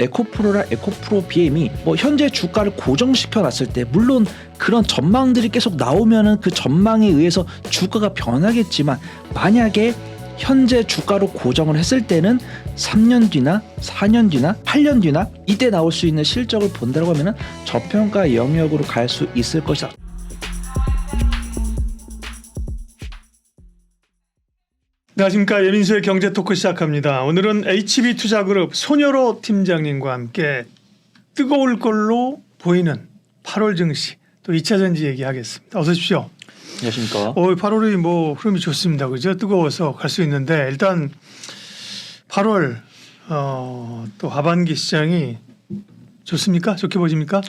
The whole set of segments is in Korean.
에코프로랑 에코프로 BM이 뭐 현재 주가를 고정시켜 놨을 때 물론 그런 전망들이 계속 나오면은 그 전망에 의해서 주가가 변하겠지만 만약에 현재 주가로 고정을 했을 때는 3년 뒤나 4년 뒤나 8년 뒤나 이때 나올 수 있는 실적을 본다고 하면은 저평가 영역으로 갈 수 있을 것이다. 안녕하십니까. 예민수의 경제토크 시작합니다. 오늘은 HB투자그룹 손여로 팀장님과 함께 뜨거울 걸로 보이는 8월 증시 또 2차전지 얘기하겠습니다. 어서 오십시오. 안녕하십니까. 8월이 뭐 흐름이 좋습니다. 그죠? 뜨거워서 갈 수 있는데 일단 8월 또 하반기 시장이 좋습니까? 좋게 보십니까?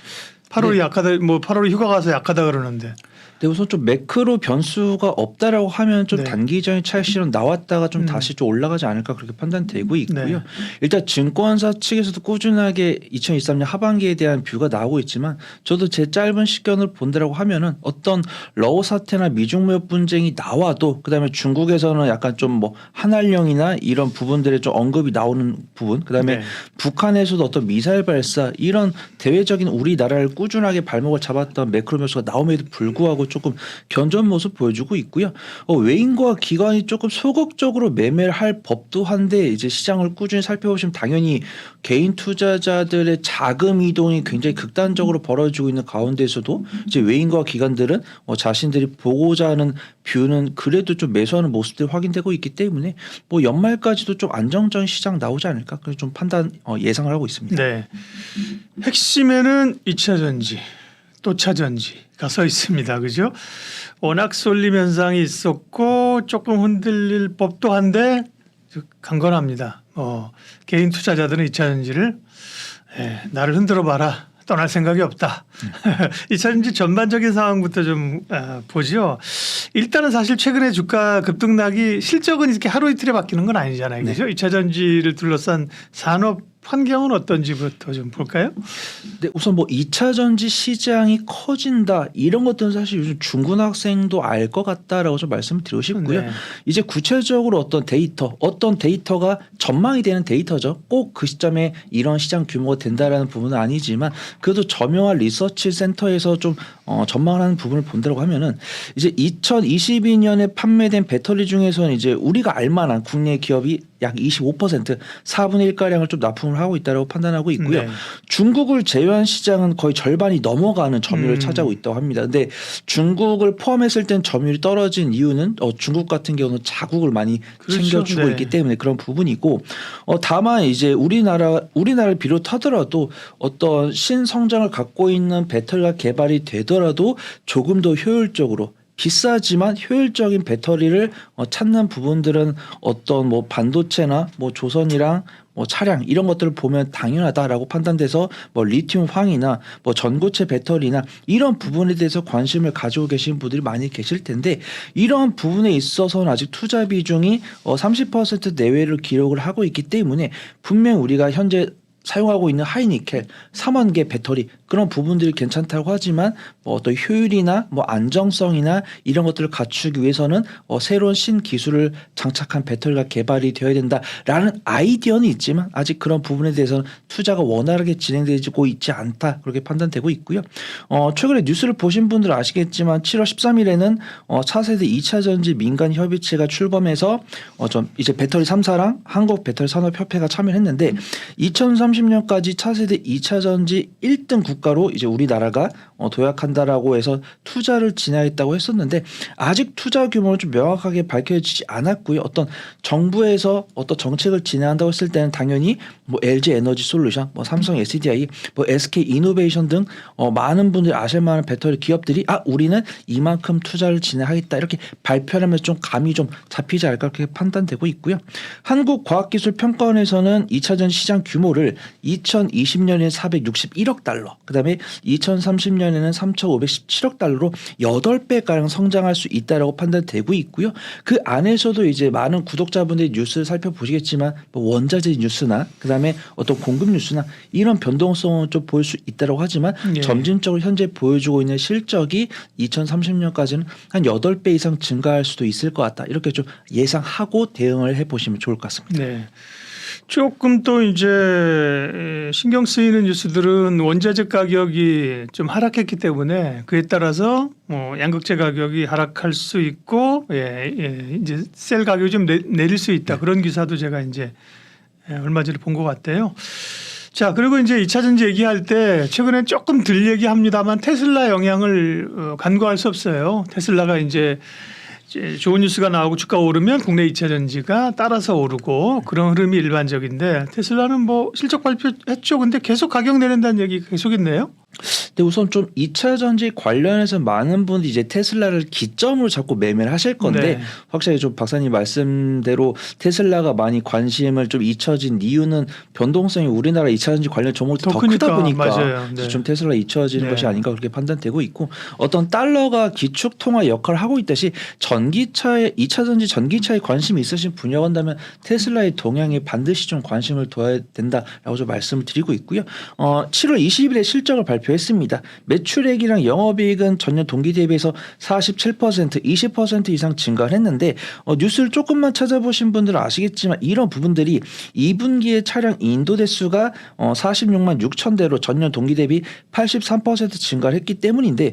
8월이 네. 약하다. 뭐 8월에 휴가 가서 약하다 그러는데. 네, 우선 좀 매크로 변수가 없다라고 하면 좀 네. 단기적인 차익실현 나왔다가 좀 다시 좀 올라가지 않을까 그렇게 판단되고 있고요. 네. 일단 증권사 측에서도 꾸준하게 2023년 하반기에 대한 뷰가 나오고 있지만 저도 제 짧은 시견을 본다라고 하면은 어떤 러우 사태나 미중 무역 분쟁이 나와도 그다음에 중국에서는 약간 좀 뭐 한한령이나 이런 부분들에 좀 언급이 나오는 부분 그다음에 네. 북한에서도 어떤 미사일 발사 이런 대외적인 우리나라를 꾸준하게 발목을 잡았던 매크로 변수가 나옴에도 불구하고 조금 견조한 모습 보여주고 있고요. 외인과 기관이 조금 소극적으로 매매를 할 법도 한데 이제 시장을 꾸준히 살펴보시면 당연히 개인 투자자들의 자금 이동이 굉장히 극단적으로 벌어지고 있는 가운데서도 이제 외인과 기관들은 자신들이 보고자 하는 뷰는 그래도 좀 매수하는 모습들이 확인되고 있기 때문에 뭐 연말까지도 좀 안정적인 시장 나오지 않을까 그래서 좀 판단 예상을 하고 있습니다. 네. 핵심에는 2차 전지, 또 차전지가 서 있습니다. 그죠? 워낙 쏠림 현상이 있었고 조금 흔들릴 법도 한데 강건합니다. 개인 투자자들은 2차 전지를 나를 흔들어 봐라. 떠날 생각이 없다. 2차 전지 전반적인 상황부터 좀 보죠. 일단은 사실 최근에 주가 급등락이 실적은 이렇게 하루 이틀에 바뀌는 건 아니잖아요. 그죠? 2차 전지를 둘러싼 산업 환경은 어떤지부터 좀 볼까요? 네, 우선 뭐 2차 전지 시장이 커진다 이런 것들은 사실 요즘 중고등학생도 알 것 같다라고 좀 말씀을 드리고 싶고요. 네. 이제 구체적으로 어떤 데이터가 전망이 되는 데이터죠. 꼭 그 시점에 이런 시장 규모가 된다라는 부분은 아니지만 그래도 저명한 리서치 센터에서 좀 전망을 하는 부분을 본다고 하면은 이제 2022년에 판매된 배터리 중에서는 이제 우리가 알만한 국내 기업이 약 25% 4분의 1가량을 좀 납품을 하고 있다고 판단하고 있고요. 네. 중국을 제외한 시장은 거의 절반이 넘어가는 점유율을 차지하고 있다고 합니다. 근데 중국을 포함했을 땐 점유율이 떨어진 이유는 중국 같은 경우는 자국을 많이 그렇죠. 챙겨주고 네. 있기 때문에 그런 부분이고 다만 이제 우리나라를 비롯하더라도 어떤 신성장을 갖고 있는 배터리가 개발이 되더라도 조금 더 효율적으로 비싸지만 효율적인 배터리를 찾는 부분들은 어떤 뭐 반도체나 뭐 조선이랑 뭐 차량 이런 것들을 보면 당연하다라고 판단돼서 뭐 리튬 황이나 뭐 전고체 배터리나 이런 부분에 대해서 관심을 가지고 계신 분들이 많이 계실 텐데 이런 부분에 있어서는 아직 투자 비중이 30% 내외를 기록을 하고 있기 때문에 분명 우리가 현재 사용하고 있는 하이니켈 3원계 배터리 그런 부분들이 괜찮다고 하지만 뭐 어떤 효율이나 뭐 안정성이나 이런 것들을 갖추기 위해서는 새로운 신기술을 장착한 배터리가 개발이 되어야 된다라는 아이디어는 있지만 아직 그런 부분에 대해서는 투자가 원활하게 진행되고 있지 않다 그렇게 판단되고 있고요. 최근에 뉴스를 보신 분들 아시겠지만 7월 13일에는 차세대 2차 전지 민간 협의체가 출범해서 좀 이제 배터리 3사랑 한국 배터리 산업협회가 참여했는데 2030년까지 차세대 2차 전지 1등 국가로 이제 우리나라가 도약한다라고 해서 투자를 진행했다고 했었는데 아직 투자 규모는 좀 명확하게 밝혀지지 않았고요. 어떤 정부에서 어떤 정책을 진행한다고 했을 때는 당연히 뭐 LG 에너지 솔루션, 뭐 삼성 SDI, 뭐 SK 이노베이션 등 많은 분들이 아실 만한 배터리 기업들이 우리는 이만큼 투자를 진행하겠다 이렇게 발표하면 좀 감이 좀 잡히지 않을까 그렇게 판단되고 있고요. 한국과학기술평가원에서는 2차 전지 시장 규모를 2020년에는 461억 달러, 그다음에 2030년에는 3,517억 달러로 8배가량 성장할 수 있다라고 판단되고 있고요. 그 안에서도 이제 많은 구독자분들이 뉴스를 살펴보시겠지만 뭐 원자재 뉴스나 그다음에 어떤 공급 뉴스나 이런 변동성은 좀 보일 수 있다고 하지만 예. 점진적으로 현재 보여주고 있는 실적이 2030년까지는 한 8배 이상 증가할 수도 있을 것 같다. 이렇게 좀 예상하고 대응을 해보시면 좋을 것 같습니다. 네. 조금 또 이제 신경 쓰이는 뉴스들은 원자재 가격이 좀 하락했기 때문에 그에 따라서 뭐 양극재 가격이 하락할 수 있고 이제 셀 가격이 좀 내릴 수 있다. 그런 기사도 제가 이제 얼마 전에 본 것 같아요. 자, 그리고 이제 2차 전지 얘기할 때 최근에 조금 덜 얘기합니다만 테슬라 영향을 간과할 수 없어요. 테슬라가 이제 좋은 뉴스가 나오고 주가 오르면 국내 2차 전지가 따라서 오르고 그런 흐름이 일반적인데 테슬라는 뭐 실적 발표했죠. 근데 계속 가격 내린다는 얘기 계속 있네요. 근데 우선 좀 2차 전지 관련해서 많은 분들이 이제 테슬라를 기점으로 자꾸 매매를 하실 건데 네. 확실히 좀 박사님 말씀대로 테슬라가 많이 관심을 좀 잊혀진 이유는 변동성이 우리나라 2차 전지 관련 종목이 더 크다 보니까 맞아요. 네. 좀 테슬라 잊혀지는 네. 것이 아닌가 그렇게 판단되고 있고 어떤 달러가 기축 통화 역할을 하고 있듯이 전기차에 2차 전지 전기차에 관심이 있으신 분야한다면 테슬라의 동향에 반드시 좀 관심을 둬야 된다라고 좀 말씀을 드리고 있고요. 7월 20일에 실적을 발표했습니다. 매출액이랑 영업이익은 전년 동기 대비해서 47%, 20% 이상 증가를 했는데 뉴스를 조금만 찾아보신 분들은 아시겠지만 이런 부분들이 2분기에 차량 인도 대수가 46만 6천 대로 전년 동기 대비 83% 증가를 했기 때문인데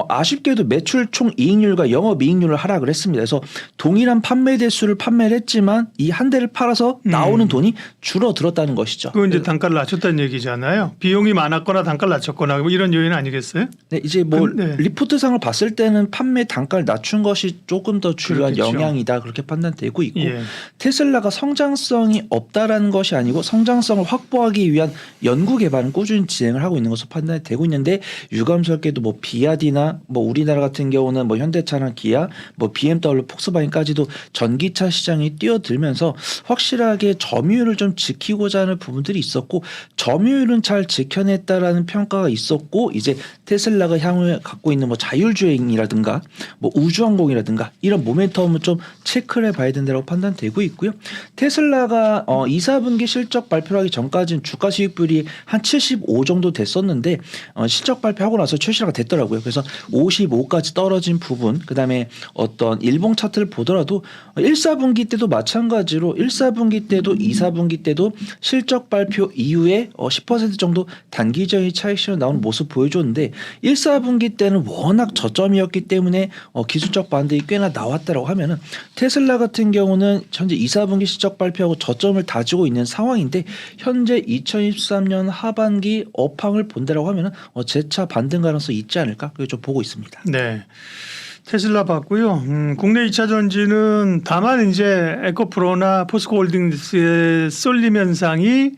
아쉽게도 매출 총 이익률과 영업이익률을 하락을 했습니다. 그래서 동일한 판매 대수를 판매를 했지만 이 한 대를 팔아서 나오는 돈이 줄어들었다는 것이죠. 그건 이제 단가를 낮췄다는 얘기잖아요. 비용이 많았거나 단가를 낮췄거나 뭐 이런 요인 아니겠어요? 네, 이제 뭐 네. 리포트상을 봤을 때는 판매 단가를 낮춘 것이 조금 더 중요한 그렇겠죠. 영향이다 그렇게 판단되고 있고 예. 테슬라가 성장성이 없다라는 것이 아니고 성장성을 확보하기 위한 연구 개발은 꾸준히 진행을 하고 있는 것으로 판단이 되고 있는데 유감스럽게도 뭐 비아디나 뭐 우리나라 같은 경우는 뭐 현대차나 기아, 뭐 BMW, 폭스바겐까지도 전기차 시장이 뛰어들면서 확실하게 점유율을 좀 지키고자 하는 부분들이 있었고 점유율은 잘 지켜냈다라는 평가가 있었고 이제 테슬라가 향후에 갖고 있는 뭐 자율주행이라든가 뭐 우주항공이라든가 이런 모멘텀을 좀 체크를 해봐야 된다고 판단되고 있고요. 테슬라가 2, 4분기 실적 발표하기 전까지는 주가 수익률이 한 75 정도 됐었는데 실적 발표하고 나서 최실화가 됐더라고요. 그래서 55까지 떨어진 부분 그다음에 어떤 일봉 차트를 보더라도 1, 4분기 때도 마찬가지로 1, 4분기 때도 2, 4분기 때도 실적 발표 이후에 10% 정도 단기적인 차익실현 나오는 모습 보여줬는데 1, 4분기 때는 워낙 저점이었기 때문에 기술적 반등이 꽤나 나왔다라고 하면은 테슬라 같은 경우는 현재 2, 4분기 실적 발표하고 저점을 다지고 있는 상황인데 현재 2023년 하반기 업황을 본다라고 하면은 재차 반등 가능성이 있지 않을까 그렇게 좀 보고 있습니다. 네. 테슬라 봤고요. 국내 2차 전지는 다만 이제 에코프로나 포스코홀딩스의 쏠림 현상이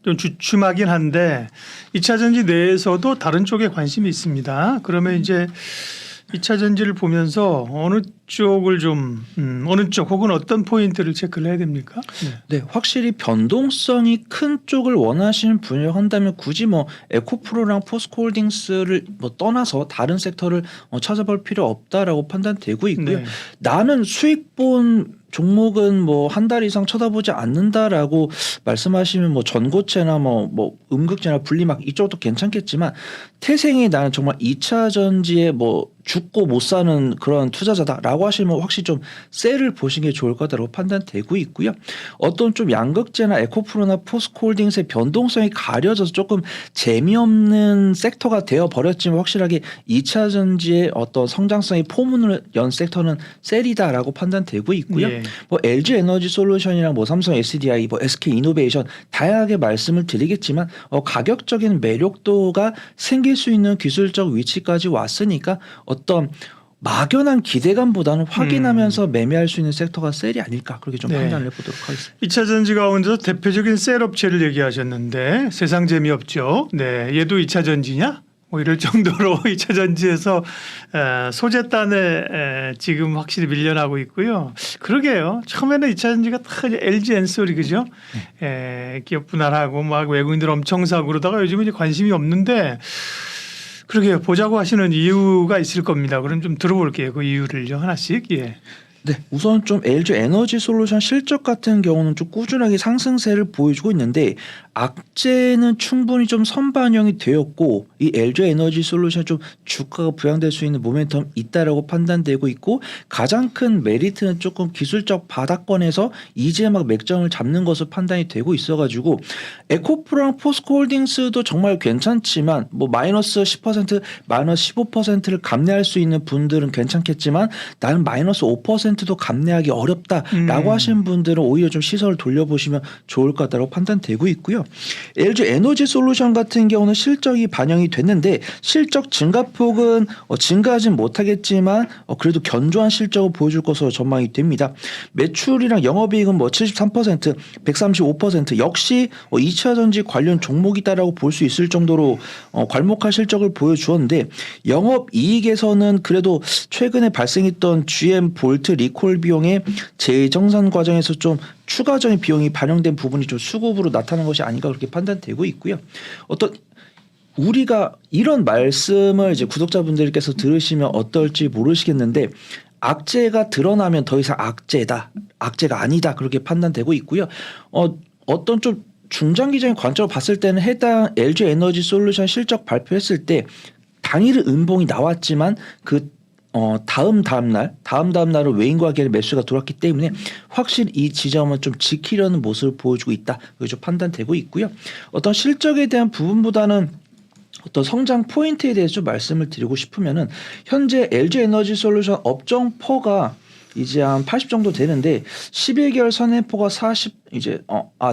좀 주춤하긴 한데 2차 전지 내에서도 다른 쪽에 관심이 있습니다. 그러면 이제 2차 전지를 보면서 어느 쪽을 좀 어느 쪽 혹은 어떤 포인트를 체크를 해야 됩니까? 네, 확실히 변동성이 큰 쪽을 원하시는 분야를 한다면 굳이 뭐 에코프로랑 포스코홀딩스를 뭐 떠나서 다른 섹터를 찾아볼 필요 없다라고 판단되고 있고요. 네. 나는 수익본 종목은 뭐 한 달 이상 쳐다보지 않는다라고 말씀하시면 뭐 전고체나 뭐 음극재나 분리막 이쪽도 괜찮겠지만 태생이 나는 정말 2차 전지에 뭐 죽고 못 사는 그런 투자자다라고 하시면 확실히 좀 셀을 보시는 게 좋을 거다라고 판단되고 있고요. 어떤 좀 양극재나 에코프로나 포스코홀딩스의 변동성이 가려져서 조금 재미없는 섹터가 되어 버렸지만 확실하게 2차 전지의 어떤 성장성이 포문을 연 섹터는 셀이다라고 판단되고 있고요. 예. 뭐 LG 에너지 솔루션이랑 뭐 삼성 SDI, 뭐 SK 이노베이션 다양하게 말씀을 드리겠지만 가격적인 매력도가 생길 수 있는 기술적 위치까지 왔으니까 어떤 막연한 기대감보다는 확인하면서 매매할 수 있는 섹터가 셀이 아닐까 그렇게 좀 네. 판단을 해보도록 하겠습니다. 2차 전지 가운데서 대표적인 셀 업체를 얘기하셨는데 세상 재미없죠. 네, 얘도 2차 전지냐? 뭐 이럴 정도로 2차 전지에서 소재단에 지금 확실히 밀려나고 있고요. 그러게요. 처음에는 2차 전지가 다 LG 엔솔이 그죠? 기업 분할하고 막 외국인들 엄청 사고 그러다가 요즘은 이제 관심이 없는데 그러게요. 보자고 하시는 이유가 있을 겁니다. 그럼 좀 들어볼게요. 그 이유를요. 하나씩. 예. 네, 우선 좀 LG 에너지 솔루션 실적 같은 경우는 좀 꾸준하게 상승세를 보여주고 있는데 악재는 충분히 좀 선반영이 되었고 이 LG 에너지 솔루션 좀 주가가 부양될 수 있는 모멘텀 있다라고 판단되고 있고 가장 큰 메리트는 조금 기술적 바닥권에서 이제 막 맥점을 잡는 것으로 판단이 되고 있어가지고 에코프로랑 포스코홀딩스도 정말 괜찮지만 뭐 마이너스 10% 마이너스 15%를 감내할 수 있는 분들은 괜찮겠지만 나는 마이너스 5%도 감내하기 어렵다라고 하시는 분들은 오히려 좀 시선을 돌려보시면 좋을 것 같다고 판단되고 있고요. LG 에너지 솔루션 같은 경우는 실적이 반영이 됐는데 실적 증가폭은 증가하진 못하겠지만 그래도 견조한 실적을 보여줄 것으로 전망이 됩니다. 매출이랑 영업이익은 뭐 73%, 135% 역시 2차 전지 관련 종목이다라고 볼 수 있을 정도로 괄목한 실적을 보여주었는데 영업이익에서는 그래도 최근에 발생했던 GM 볼트 리콜 비용의 재정산 과정에서 좀 추가적인 비용이 반영된 부분이 좀 수급으로 나타난 것이 아닌가 그렇게 판단되고 있고요. 어떤 우리가 이런 말씀을 이제 구독자분들께서 들으시면 어떨지 모르시겠는데 악재가 드러나면 더 이상 악재다, 악재가 아니다 그렇게 판단되고 있고요. 어떤 좀 중장기적인 관점으로 봤을 때는 해당 LG 에너지 솔루션 실적 발표했을 때 당일은 음봉이 나왔지만 그 다음 날은 외인과 계열의 매수가 들어왔기 때문에 확실히 이 지점은 좀 지키려는 모습을 보여주고 있다. 그게 좀 판단되고 있고요. 어떤 실적에 대한 부분보다는 어떤 성장 포인트에 대해서 좀 말씀을 드리고 싶으면은 현재 LG 에너지 솔루션 업종포가 이제 한 80 정도 되는데 11개월 선행포가 40 이제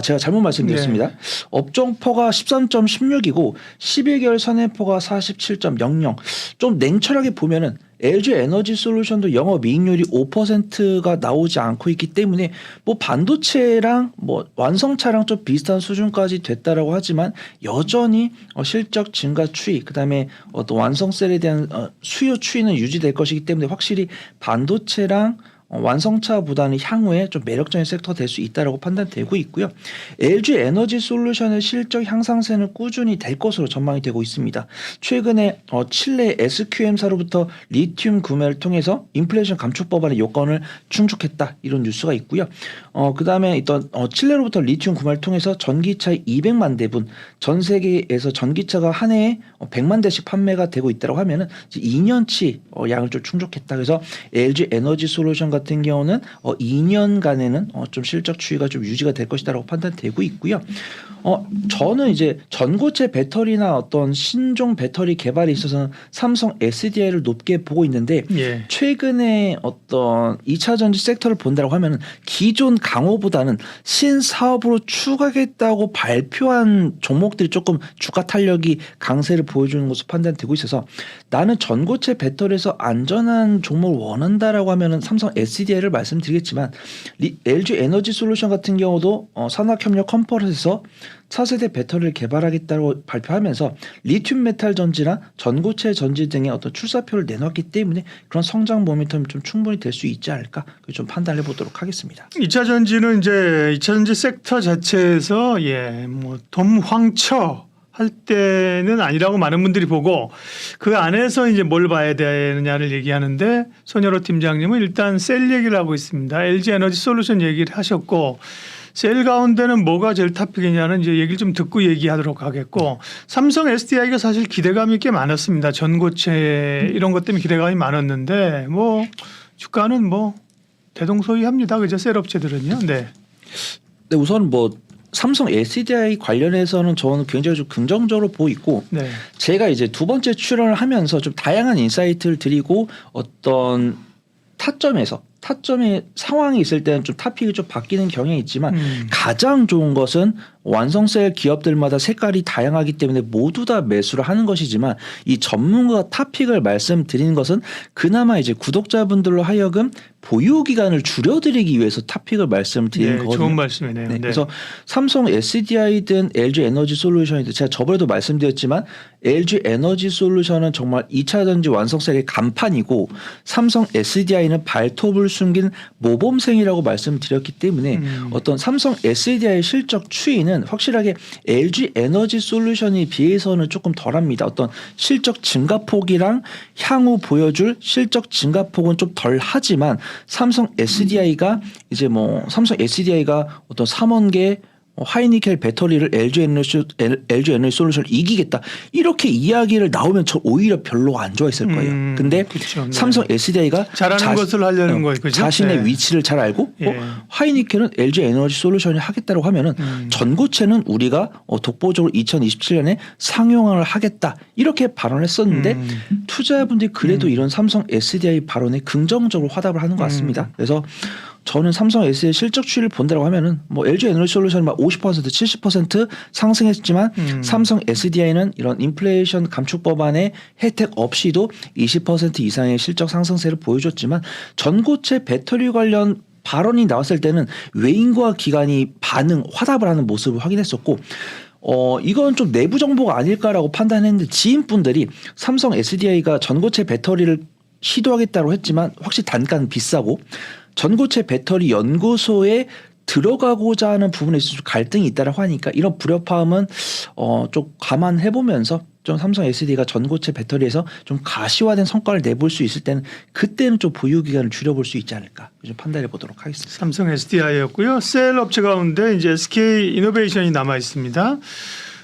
제가 잘못 말씀드렸습니다. 네. 업종포가 13.16이고 11개월 선행포가 47.00. 좀 냉철하게 보면은 LG 에너지 솔루션도 영업이익률이 5%가 나오지 않고 있기 때문에 뭐 반도체랑 뭐 완성차랑 좀 비슷한 수준까지 됐다라고 하지만 여전히 실적 증가 추이 그다음에 어떤 완성셀에 대한 수요 추이는 유지될 것이기 때문에 확실히 반도체랑 완성차보다는 향후에 좀 매력적인 섹터가 될 수 있다라고 판단되고 있고요. LG 에너지 솔루션의 실적 향상세는 꾸준히 될 것으로 전망이 되고 있습니다. 최근에 칠레 SQM사로부터 리튬 구매를 통해서 인플레이션 감축 법안의 요건을 충족했다 이런 뉴스가 있고요. 그다음에 있던 칠레로부터 리튬 구매를 통해서 전기차 200만 대분 전 세계에서 전기차가 한 해에 100만 대씩 판매가 되고 있다고 하면은 이제 2년치 양을 좀 충족했다. 그래서 LG 에너지 솔루션 같은 경우는 2년간에는 좀 실적 추이가 좀 유지가 될 것이다라고 판단되고 있고요. 저는 이제 전고체 배터리나 어떤 신종 배터리 개발에 있어서는 삼성 SDI를 높게 보고 있는데 예. 최근에 어떤 2차 전지 섹터를 본다고 하면은 기존 강호보다는 신사업으로 추가하겠다고 발표한 종목들이 조금 주가 탄력이 강세를 보여주는 것으로 판단되고 있어서 나는 전고체 배터리에서 안전한 종목을 원한다라고 하면은 삼성 SDI를 말씀드리겠지만 LG 에너지 솔루션 같은 경우도 산학협력 컨퍼런스에서 차세대 배터리를 개발하겠다고 발표하면서 리튬 메탈 전지나 전고체 전지 등의 어떤 출사표를 내놨기 때문에 그런 성장 모멘텀이 좀 충분히 될 수 있지 않을까 좀 판단해 보도록 하겠습니다. 2차 전지는 이제 2차 전지 섹터 자체에서 뭐 돔황처 할 때는 아니라고 많은 분들이 보고 그 안에서 이제 뭘 봐야 되느냐를 얘기하는데 손여로 팀장님은 일단 셀 얘기를 하고 있습니다. LG 에너지 솔루션 얘기를 하셨고 셀 가운데는 뭐가 제일 탑픽이냐는 이제 얘기를 좀 듣고 얘기하도록 하겠고 삼성 SDI가 사실 기대감이 꽤 많았습니다. 전고체 이런 것 때문에 기대감이 많았는데 뭐 주가는 뭐 대동소이합니다. 그죠? 셀 업체들은요. 네. 네, 우선 뭐 삼성 SDI 관련해서는 저는 굉장히 좀 긍정적으로 보고 있고 네. 제가 이제 두 번째 출연을 하면서 좀 다양한 인사이트를 드리고 어떤 타점의 상황이 있을 때는 좀 타픽이 좀 바뀌는 경향이 있지만 가장 좋은 것은 완성셀 기업들마다 색깔이 다양하기 때문에 모두 다 매수를 하는 것이지만 이 전문가 타픽을 말씀드리는 것은 그나마 이제 구독자분들로 하여금 보유 기간을 줄여드리기 위해서 타픽을 말씀드리는 네, 거거든요. 좋은 말씀이네요. 네, 네. 그래서 삼성 SDI든 LG 에너지 솔루션이든 제가 저번에도 말씀드렸지만 LG 에너지 솔루션은 정말 2차 전지 완성셀의 간판이고 삼성 SDI는 발톱을 숨긴 모범생이라고 말씀드렸기 때문에 어떤 삼성 SDI의 실적 추이는 확실하게 LG 에너지 솔루션에 비해서는 조금 덜합니다. 어떤 실적 증가폭이랑 향후 보여줄 실적 증가폭은 좀 덜하지만 삼성 SDI가 이제 뭐 삼성 SDI가 어떤 3원계 하이니켈 배터리를 LG 에너지 솔루션을 이기겠다 이렇게 이야기를 나오면 저 오히려 별로 안 좋아했을 거예요. 근데 그렇죠. 네. 삼성 SDI가 잘하는 것을 하려는 거예요. 그죠? 자신의 네. 위치를 잘 알고 예. 하이니켈은 LG 에너지 솔루션이 하겠다고 하면은 전고체는 우리가 독보적으로 2027년에 상용화를 하겠다 이렇게 발언했었는데 투자자분들이 그래도 이런 삼성 SDI 발언에 긍정적으로 화답을 하는 것 같습니다. 그래서 저는 삼성 SDI 실적 추이를 본다고 하면은 뭐 LG 에너지 솔루션이 막 50% 70% 상승했지만 삼성 SDI는 이런 인플레이션 감축 법안의 혜택 없이도 20% 이상의 실적 상승세를 보여줬지만 전고체 배터리 관련 발언이 나왔을 때는 외인과 기관이 화답을 하는 모습을 확인했었고 이건 좀 내부 정보가 아닐까라고 판단했는데 지인분들이 삼성 SDI가 전고체 배터리를 시도하겠다고 했지만 확실히 단가는 비싸고 전고체 배터리 연구소에 들어가고자 하는 부분에 있어서 좀 갈등이 있다라고 하니까 이런 불협화음은 좀 감안해 보면서 좀 삼성 SDI가 전고체 배터리에서 좀 가시화된 성과를 내볼 수 있을 때는 그때는 좀 보유 기간을 줄여볼 수 있지 않을까 좀 판단해 보도록 하겠습니다. 삼성 SDI였고요. 셀 업체 가운데 이제 SK 이노베이션이 남아 있습니다.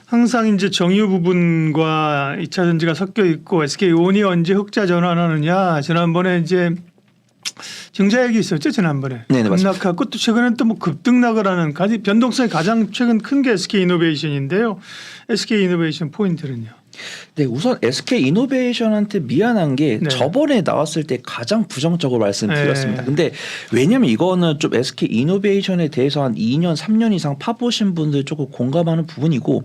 항상 이제 정유 부분과 2차 전지가 섞여 있고 SK 온이 언제 흑자 전환하느냐 지난번에 이제 증자액이 있었죠 지난번에. 네네, 급락하고 또 최근에 또 뭐 급등락을 하는 변동성이 가장 최근 큰 게 SK 이노베이션인데요. SK 이노베이션 포인트는요. 네, 우선 SK 이노베이션한테 미안한 게 네. 저번에 나왔을 때 가장 부정적으로 말씀드렸습니다. 네. 근데 왜냐하면 이거는 좀 SK 이노베이션에 대해서 한 2년, 3년 이상 파보신 분들 조금 공감하는 부분이고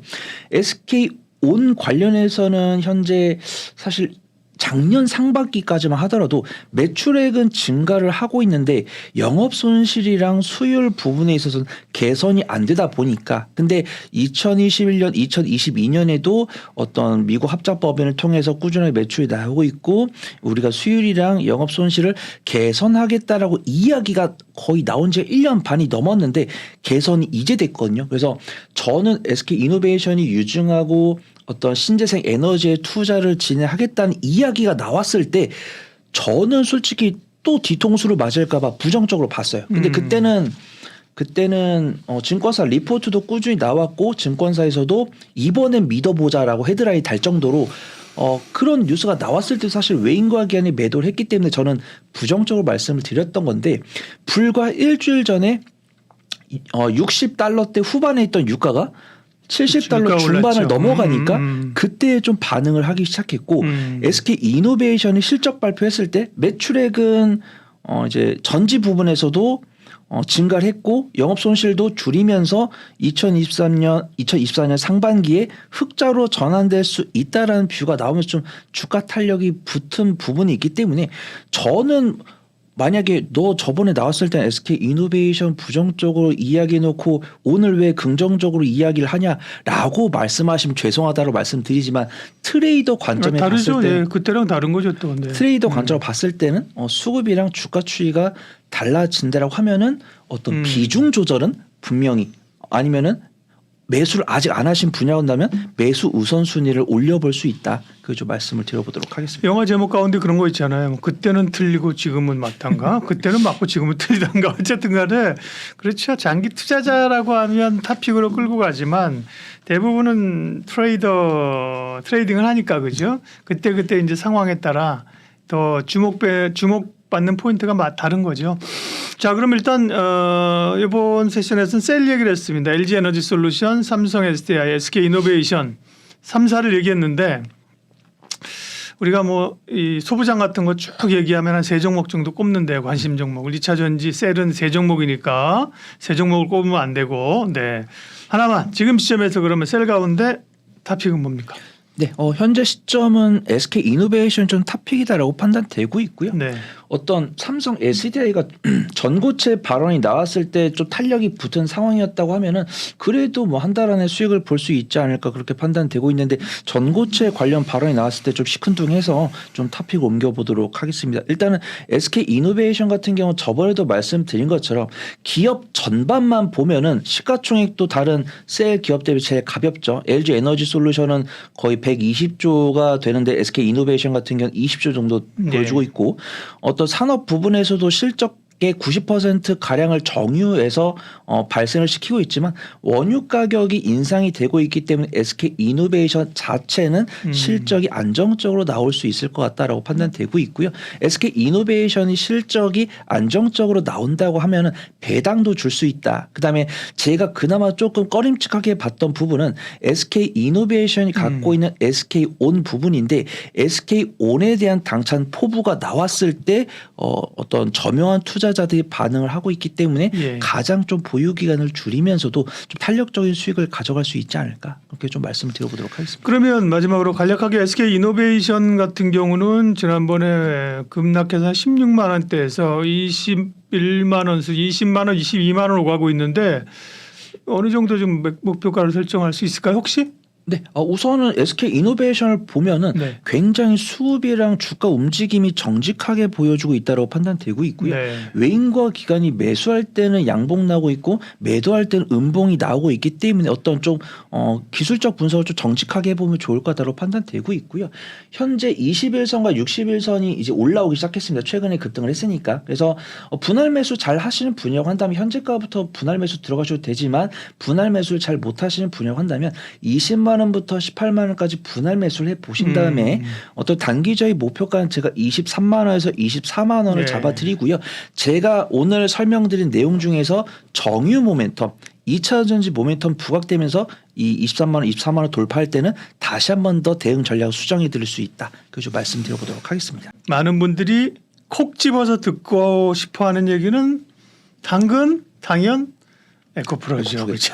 SK 온 관련해서는 현재 사실 작년 상반기까지만 하더라도 매출액은 증가를 하고 있는데 영업 손실이랑 수율 부분에 있어서는 개선이 안 되다 보니까 근데 2021년, 2022년에도 어떤 미국 합작법인을 통해서 꾸준하게 매출이 나오고 있고 우리가 수율이랑 영업 손실을 개선하겠다라고 이야기가 거의 나온 지 1년 반이 넘었는데 개선이 이제 됐거든요. 그래서 저는 SK 이노베이션이 유증하고 어떤 신재생 에너지에 투자를 진행하겠다는 이야기가 나왔을 때 저는 솔직히 또 뒤통수를 맞을까 봐 부정적으로 봤어요. 근데 그때는 증권사 리포트도 꾸준히 나왔고 증권사에서도 이번엔 믿어보자라고 헤드라인 달 정도로 그런 뉴스가 나왔을 때 사실 외인과 기관이 매도를 했기 때문에 저는 부정적으로 말씀을 드렸던 건데 불과 일주일 전에 60달러대 후반에 있던 유가가 70달러 중반을 넘어가니까 그때 좀 반응을 하기 시작했고 SK 이노베이션이 실적 발표했을 때 매출액은 이제 전지 부분에서도 증가를 했고 영업 손실도 줄이면서 2024년 상반기에 흑자로 전환될 수 있다라는 뷰가 나오면서 좀 주가 탄력이 붙은 부분이 있기 때문에 저는 만약에 너 저번에 나왔을 때 SK 이노베이션 부정적으로 이야기해놓고 오늘 왜 긍정적으로 이야기를 하냐라고 말씀하시면 죄송하다고 말씀드리지만 트레이더 관점에 다르죠. 봤을 때 예, 그때랑 다른 거죠 또. 네. 트레이더 관점으로 봤을 때는 수급이랑 주가 추이가 달라진다라고 하면은 어떤 비중 조절은 분명히 아니면은 매수를 아직 안 하신 분야온다면 매수 우선순위를 올려볼 수 있다. 그 좀 말씀을 드려보도록 하겠습니다. 영화 제목 가운데 그런 거 있잖아요. 뭐 그때는 틀리고 지금은 맞단가, 그때는 맞고 지금은 틀리단가. 어쨌든 간에 그렇죠. 장기 투자자라고 하면 탑픽으로 끌고 가지만 대부분은 트레이딩을 하니까 그죠. 그때 이제 상황에 따라 더 주목받는 포인트가 다른 거죠. 자, 그럼 일단 이번 세션에서는 셀 얘기를 했습니다. LG 에너지 솔루션, 삼성 SDI, SK 이노베이션 3사를 얘기했는데 우리가 뭐 이 소부장 같은 거 쭉 얘기하면 한 3종목 정도 꼽는데 관심 종목을 2차 전지 셀은 3종목이니까 3종목을 꼽으면 안 되고 네. 하나만 지금 시점에서 그러면 셀 가운데 탑픽은 뭡니까? 네, 현재 시점은 SK 이노베이션 좀 탑픽이다라고 판단되고 있고요. 네. 어떤 삼성 SDI가 전고체 발언이 나왔을 때 좀 탄력이 붙은 상황이었다고 하면은 그래도 뭐 한 달 안에 수익을 볼 수 있지 않을까 그렇게 판단되고 있는데 전고체 관련 발언이 나왔을 때 좀 시큰둥해서 좀 탑픽을 옮겨보도록 하겠습니다. 일단은 SK 이노베이션 같은 경우 저번에도 말씀드린 것처럼 기업 전반만 보면은 시가총액도 다른 셀 기업 대비 제일 가볍죠. LG 에너지 솔루션은 거의 120조가 되는데 SK 이노베이션 같은 경우는 20조 정도 보여주고 있고 어떤 산업 부분에서도 실적 90% 가량을 정유에서 발생을 시키고 있지만 원유 가격이 인상이 되고 있기 때문에 SK 이노베이션 자체는 실적이 안정적으로 나올 수 있을 것 같다라고 판단되고 있고요. SK 이노베이션이 실적이 안정적으로 나온다고 하면은 배당도 줄 수 있다. 그다음에 제가 그나마 조금 꺼림칙하게 봤던 부분은 SK 이노베이션이 갖고 있는 SK 온 부분인데 SK 온에 대한 당찬 포부가 나왔을 때 어떤 저명한 투자자들이 반응을 하고 있기 때문에 예. 가장 좀 보유 기간을 줄이면서도 좀 탄력적인 수익을 가져갈 수 있지 않을까 그렇게 좀 말씀을 드려보도록 하겠습니다. 그러면 마지막으로 간략하게 SK 이노베이션 같은 경우는 지난번에 급락해서 16만 원대에서 21만 원, 20만 원, 22만 원으로 가고 있는데 어느 정도 좀 목표가를 설정할 수 있을까요, 혹시? 네, 우선은 SK 이노베이션을 보면은 네. 굉장히 수급이랑 주가 움직임이 정직하게 보여주고 있다고 판단되고 있고요. 네. 외인과 기관이 매수할 때는 양봉 나고 있고 매도할 때는 음봉이 나오고 있기 때문에 어떤 좀 기술적 분석을 좀 정직하게 해보면 좋을 거다라고 판단되고 있고요. 현재 21선과 61선이 이제 올라오기 시작했습니다. 최근에 급등을 했으니까. 그래서 분할 매수 잘 하시는 분야고 한다면 현재가부터 분할 매수 들어가셔도 되지만 분할 매수를 잘 못하시는 분야고 한다면 20만 원부터 18만 원까지 분할 매수를 해 보신 다음에 어떤 단기적인 목표가는 제가 23만 원에서 24만 원을 네. 잡아드리고요. 제가 오늘 설명드린 내용 중에서 정유 모멘텀 2차 전지 모멘텀 부각되면서 이 23만 원, 24만 원 돌파할 때는 다시 한 번 더 대응 전략을 수정해 드릴 수 있다. 그래서 말씀드려보도록 하겠습니다. 많은 분들이 콕 집어서 듣고 싶어하는 얘기는 당근, 당연, 에코프로죠. 그렇죠.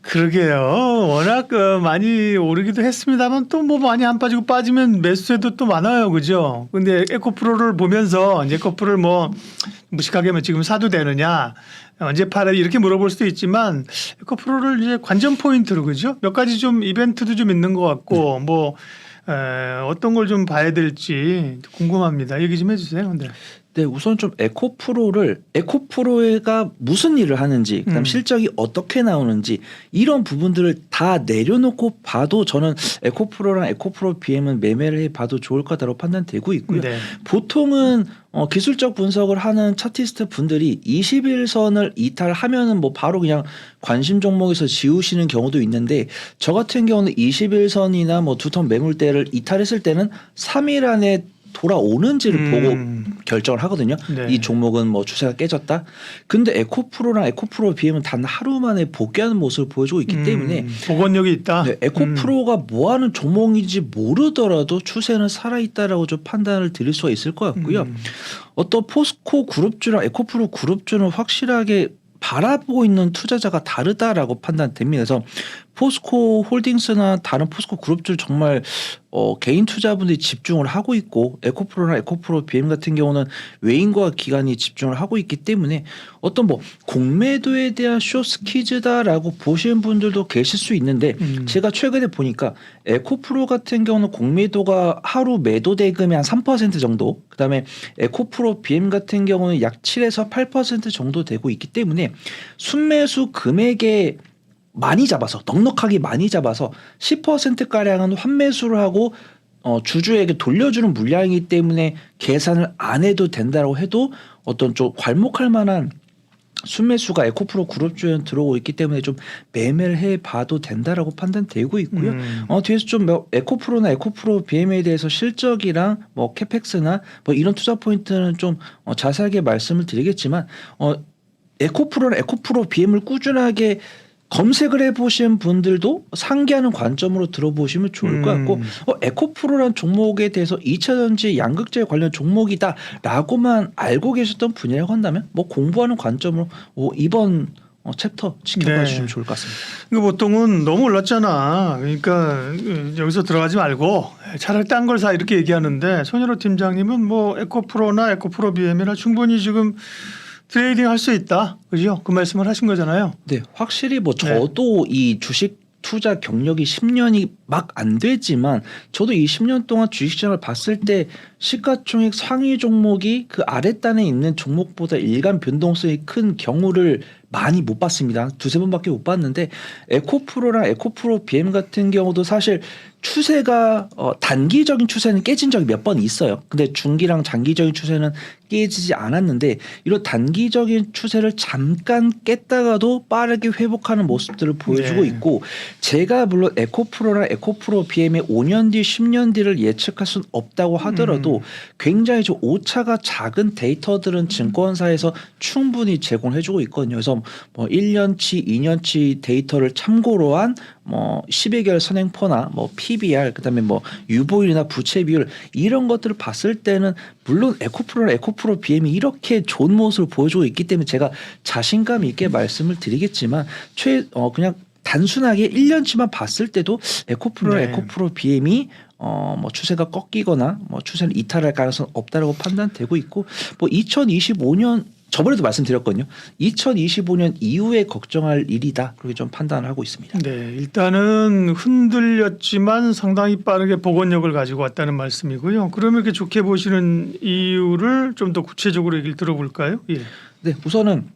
그러게요. 워낙 많이 오르기도 했습니다만 또 뭐 많이 안 빠지고 빠지면 매수세도 또 많아요. 그죠? 근데 에코프로를 보면서 이제 에코프로를 뭐 무식하게 하면 지금 사도 되느냐 언제 팔아 이렇게 물어볼 수도 있지만 에코프로를 이제 관전 포인트로 그죠? 몇 가지 좀 이벤트도 좀 있는 것 같고 뭐 어떤 걸 좀 봐야 될지 궁금합니다. 얘기 좀 해주세요. 근데. 네, 우선 좀 에코프로가 무슨 일을 하는지, 그다음 실적이 어떻게 나오는지 이런 부분들을 다 내려놓고 봐도 저는 에코프로랑 에코프로 BM은 매매를 해봐도 좋을 거다라고 판단되고 있고요. 네. 보통은 기술적 분석을 하는 차티스트 분들이 21선을 이탈하면은 뭐 바로 그냥 관심 종목에서 지우시는 경우도 있는데 저 같은 경우는 21선이나 뭐 두턴 매물대를 이탈했을 때는 3일 안에 돌아오는지를 보고 결정을 하거든요. 네. 이 종목은 뭐 추세가 깨졌다. 근데 에코프로랑 에코프로 BM은 단 하루 만에 복귀하는 모습을 보여주고 있기 때문에 복원력이 있다. 네, 에코프로가 뭐 하는 종목인지 모르더라도 추세는 살아있다라고 좀 판단을 드릴 수가 있을 것 같고요. 어떤 포스코 그룹주랑 에코프로 그룹주는 확실하게 바라보고 있는 투자자가 다르다라고 판단됩니다. 그래서 포스코 홀딩스나 다른 포스코 그룹들 정말 개인 투자분들이 집중을 하고 있고 에코프로나 에코프로 BM 같은 경우는 외인과 기관이 집중을 하고 있기 때문에 어떤 뭐 공매도에 대한 쇼스키즈다라고 보시는 분들도 계실 수 있는데 제가 최근에 보니까 에코프로 같은 경우는 공매도가 하루 매도 대금의 한 3% 정도, 그다음에 에코프로 BM 같은 경우는 약 7에서 8% 정도 되고 있기 때문에 순매수 금액에 많이 잡아서 넉넉하게 많이 잡아서 10%가량은 환매수를 하고 주주에게 돌려주는 물량이기 때문에 계산을 안 해도 된다고 해도 어떤 좀 괄목할 만한 순매수가 에코프로 그룹주에 들어오고 있기 때문에 좀 매매를 해봐도 된다라고 판단되고 있고요. 뒤에서 좀 에코프로나 에코프로 BM에 대해서 실적이랑 뭐 캐펙스나 뭐 이런 투자 포인트는 좀 자세하게 말씀을 드리겠지만 에코프로나 에코프로 BM을 꾸준하게 검색을 해보신 분들도 상기하는 관점으로 들어보시면 좋을 것 같고 에코프로란 종목에 대해서 2차전지 양극재 관련 종목이다라고만 알고 계셨던 분이라고 한다면 뭐 공부하는 관점으로 이번 챕터 지켜봐 네. 주시면 좋을 것 같습니다. 이거 보통은 너무 올랐잖아. 그러니까 여기서 들어가지 말고 차라리 딴 걸 사 이렇게 얘기하는데 손현호 팀장님은 뭐 에코프로나 에코프로 BM이나 충분히 지금 트레이딩 할 수 있다. 그죠? 그 말씀을 하신 거잖아요. 네, 확실히 뭐 저도 이 주식 투자 경력이 10년이 막 안 되지만 저도 이 10년 동안 주식시장을 봤을 때 시가총액 상위 종목이 그 아랫단에 있는 종목보다 일간 변동성이 큰 경우를 많이 못 봤습니다. 두세 번밖에 못 봤는데 에코프로랑 에코프로 BM 같은 경우도 사실 추세가 단기적인 추세는 깨진 적이 몇 번 있어요. 근데 중기랑 장기적인 추세는 깨지지 않았는데 이런 단기적인 추세를 잠깐 깼다가도 빠르게 회복하는 모습들을 보여주고 네. 있고 제가 물론 에코프로랑 에코프로 BM의 5년 뒤, 10년 뒤를 예측할 수는 없다고 하더라도 굉장히 좀 오차가 작은 데이터들은 증권사에서 충분히 제공해주고 있거든요. 그래서 뭐 1년치, 2년치 데이터를 참고로 한 뭐 12개월 선행포나 뭐 PBR 그다음에 뭐 유보율이나 부채 비율 이런 것들을 봤을 때는 물론 에코프로나 에코프로 BM이 이렇게 좋은 모습을 보여주고 있기 때문에 제가 자신감 있게 말씀을 드리겠지만 그냥 단순하게 1년치만 봤을 때도 에코프로나 네. 에코프로 BM이 뭐 추세가 꺾이거나 뭐 추세를 이탈할 가능성은 없다라고 판단되고 있고 뭐 2025년 저번에도 말씀드렸거든요. 2025년 이후에 걱정할 일이다. 그렇게 좀 판단을 하고 있습니다. 네, 일단은 흔들렸지만 상당히 빠르게 복원력을 가지고 왔다는 말씀이고요. 그러면 이렇게 좋게 보시는 이유를 좀 더 구체적으로 얘기를 들어볼까요? 예. 네, 우선은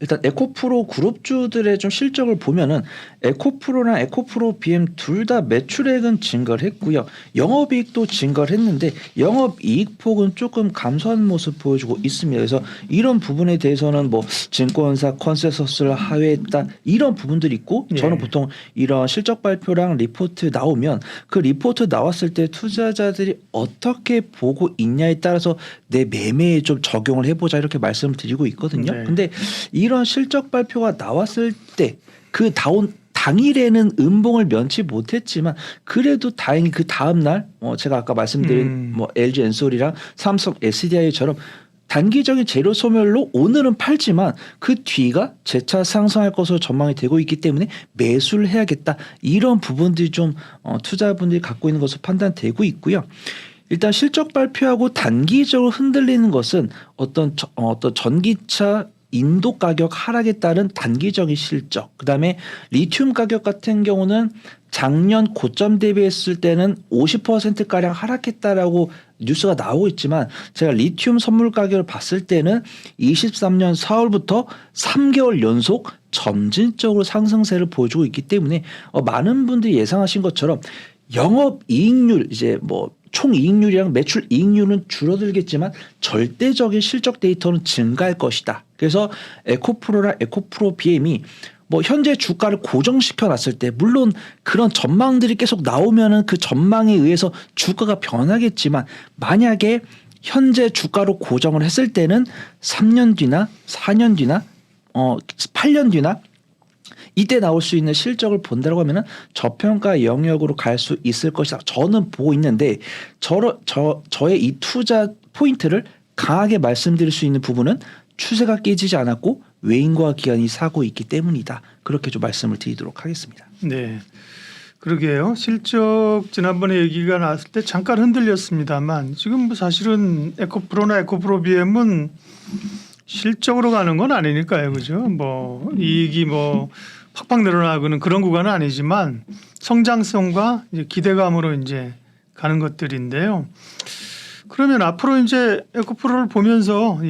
일단 에코프로 그룹주들의 좀 실적을 보면은 에코프로나 에코프로 BM 둘 다 매출액은 증가를 했고요. 영업이익도 증가를 했는데 영업이익 폭은 조금 감소하는 모습 보여주고 있습니다. 그래서 이런 부분에 대해서는 뭐 증권사 컨센서스를 하회했다 이런 부분들이 있고 저는 예. 보통 이런 실적 발표랑 리포트 나오면 그 리포트 나왔을 때 투자자들이 어떻게 보고 있냐에 따라서 내 매매에 좀 적용을 해보자 이렇게 말씀을 드리고 있거든요. 네. 근데 이런 실적 발표가 나왔을 때 그 당일에는 음봉을 면치 못했지만 그래도 다행히 그 다음 날 제가 아까 말씀드린 뭐 LG 엔솔이랑 삼성 SDI처럼 단기적인 재료 소멸로 오늘은 팔지만 그 뒤가 재차 상승할 것으로 전망이 되고 있기 때문에 매수를 해야겠다 이런 부분들이 좀 투자분들이 갖고 있는 것으로 판단되고 있고요. 일단 실적 발표하고 단기적으로 흔들리는 것은 어떤 전기차 인도 가격 하락에 따른 단기적인 실적, 그다음에 리튬 가격 같은 경우는 작년 고점 대비했을 때는 50%가량 하락했다라고 뉴스가 나오고 있지만 제가 리튬 선물 가격을 봤을 때는 23년 4월부터 3개월 연속 점진적으로 상승세를 보여주고 있기 때문에 많은 분들이 예상하신 것처럼 영업 이익률 이제 뭐 총이익률이랑 매출 이익률은 줄어들겠지만 절대적인 실적 데이터는 증가할 것이다. 그래서 에코프로랑 에코프로 BM이 뭐 현재 주가를 고정시켜 놨을 때 물론 그런 전망들이 계속 나오면은 그 전망에 의해서 주가가 변하겠지만 만약에 현재 주가로 고정을 했을 때는 3년 뒤나 4년 뒤나 8년 뒤나 이때 나올 수 있는 실적을 본다고 하면은 저평가 영역으로 갈 수 있을 것이다. 저는 보고 있는데 저의 이 투자 포인트를 강하게 말씀드릴 수 있는 부분은 추세가 깨지지 않았고 외인과 기관이 사고 있기 때문이다. 그렇게 좀 말씀을 드리도록 하겠습니다. 네. 그러게요. 실적 지난번에 얘기가 나왔을 때 잠깐 흔들렸습니다만 지금 뭐 사실은 에코프로나 에코프로 BM은 실적으로 가는 건 아니니까요. 그죠? 뭐 이익이 뭐 팍팍 늘어나고는 그런 구간은 아니지만 성장성과 이제 기대감으로 이제 가는 것들인데요. 그러면 앞으로 이제 에코프로를 보면서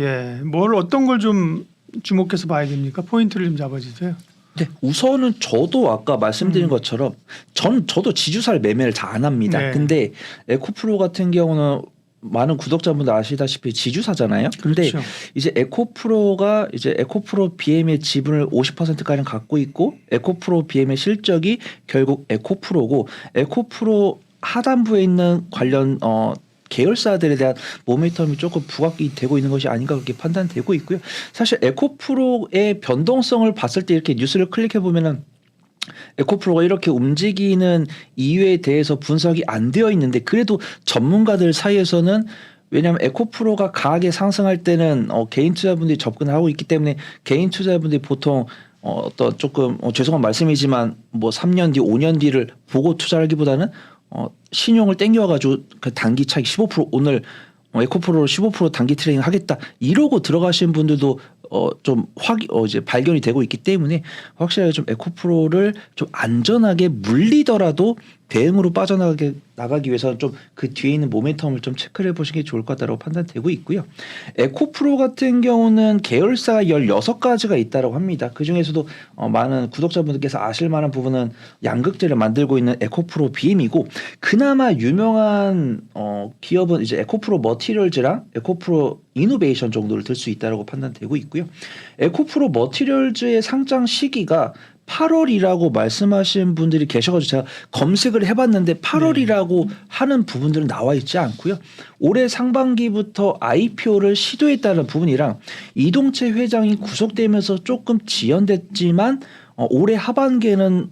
뭘 어떤 걸 좀 주목해서 봐야 됩니까? 포인트를 좀 잡아주세요. 네, 우선은 저도 아까 말씀드린 것처럼 저도 지주사를 매매를 잘 안 합니다. 네. 근데 에코프로 같은 경우는 많은 구독자분들 아시다시피 지주사잖아요. 근데 그렇죠. 이제 에코프로가 이제 에코프로 BM의 지분을 50%가량 갖고 있고 에코프로 BM의 실적이 결국 에코프로고 에코프로 하단부에 있는 관련 계열사들에 대한 모멘텀이 조금 부각이 되고 있는 것이 아닌가 그렇게 판단되고 있고요. 사실 에코프로의 변동성을 봤을 때 이렇게 뉴스를 클릭해 보면은 에코프로가 이렇게 움직이는 이유에 대해서 분석이 안 되어 있는데 그래도 전문가들 사이에서는 왜냐하면 에코프로가 강하게 상승할 때는 개인 투자분들이 접근하고 있기 때문에 개인 투자분들이 보통 어떤 조금 죄송한 말씀이지만 뭐 3년 뒤, 5년 뒤를 보고 투자하기보다는 신용을 땡겨가지고 그 단기 차익 15% 오늘 에코프로로 15% 단기 트레이딩 하겠다 이러고 들어가신 분들도 좀 이제 발견이 되고 있기 때문에 확실하게 좀 에코프로를 좀 안전하게 물리더라도 대응으로 나가기 위해서는 좀 그 뒤에 있는 모멘텀을 좀 체크를 해보시는 게 좋을 것 같다고 판단되고 있고요. 에코프로 같은 경우는 계열사가 16가지가 있다고 합니다. 그중에서도 많은 구독자분들께서 아실 만한 부분은 양극재를 만들고 있는 에코프로 BM이고 그나마 유명한 기업은 이제 에코프로 머티리얼즈랑 에코프로 이노베이션 정도를 들 수 있다고 판단되고 있고요. 에코프로 머티리얼즈의 상장 시기가 8월이라고 말씀하신 분들이 계셔가지고 제가 검색을 해봤는데 8월이라고 하는 부분들은 나와 있지 않고요. 올해 상반기부터 IPO를 시도했다는 부분이랑 이동채 회장이 구속되면서 조금 지연됐지만 올해 하반기에는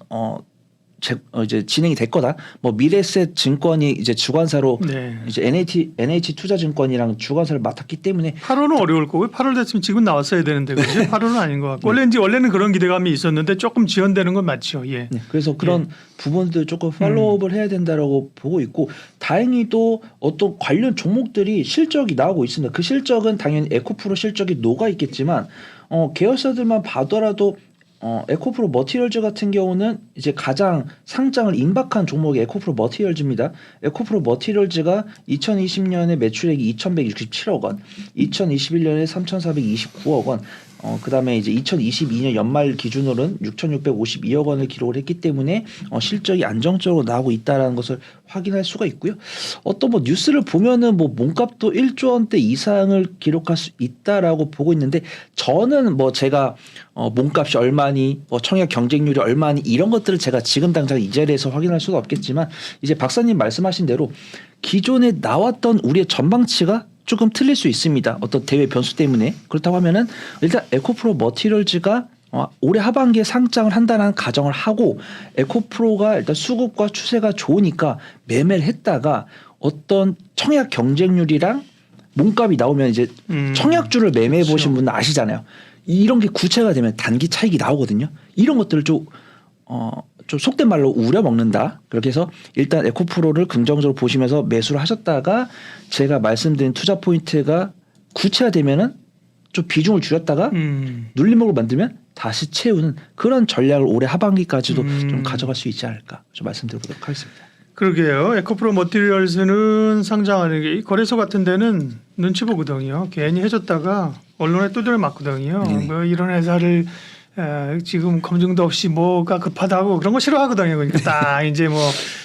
이제 진행이 될 거다. 뭐 미래셋 증권이 이제 주관사로 네. 이제 NH 투자증권이랑 주관사를 맡았기 때문에 8월은 어려울 거고 8월 됐으면 지금 나왔어야 되는데 그죠? 8월은 아닌 것 같고 원래는 그런 기대감이 있었는데 조금 지연되는 건 맞죠. 예. 네, 그래서 그런 부분들 조금 팔로우업을 해야 된다라고 보고 있고 다행히도 어떤 관련 종목들이 실적이 나오고 있습니다. 그 실적은 당연히 에코프로 실적이 녹아 있겠지만 계열사들만 봐더라도 에코프로 머티리얼즈 같은 경우는 이제 가장 상장을 임박한 종목이 에코프로 머티리얼즈입니다. 에코프로 머티리얼즈가 2020년에 매출액이 2,167억 원, 2021년에 3,429억 원, 그다음에 이제 2022년 연말 기준으로는 6,652억 원을 기록을 했기 때문에 실적이 안정적으로 나오고 있다라는 것을 확인할 수가 있고요. 어떤 뭐 뉴스를 보면은 뭐 몸값도 1조 원대 이상을 기록할 수 있다라고 보고 있는데 저는 뭐 제가 몸값이 얼마니, 청약 경쟁률이 얼마니 이런 것들을 제가 지금 당장 이 자리에서 확인할 수는 없겠지만 이제 박사님 말씀하신 대로 기존에 나왔던 우리의 전망치가 조금 틀릴 수 있습니다. 어떤 대외 변수 때문에. 그렇다고 하면은 일단 에코프로 머티리얼즈가 올해 하반기에 상장을 한다는 가정을 하고 에코프로가 일단 수급과 추세가 좋으니까 매매를 했다가 어떤 청약 경쟁률이랑 몸값이 나오면 이제 청약주를 매매해 보신 분은 아시잖아요. 이런 게 구체가 되면 단기 차익이 나오거든요. 이런 것들을 좀 속된 말로 우려먹는다. 그렇게 해서 일단 에코프로를 긍정적으로 보시면서 매수를 하셨다가 제가 말씀드린 투자 포인트가 구체화되면은 좀 비중을 줄였다가 눌림목을 만들면 다시 채우는 그런 전략을 올해 하반기까지도 좀 가져갈 수 있지 않을까 좀 말씀드려보도록 하겠습니다. 그러게요. 에코프로 머티리얼즈는 상장하는 게 거래소 같은 데는 눈치 보거든요. 괜히 해줬다가 언론에 두드려 맞거든요. 뭐 이런 회사를 지금 검증도 없이 뭐가 급하다고 그런 거 싫어하거든요. 그러니까 딱 이제 뭐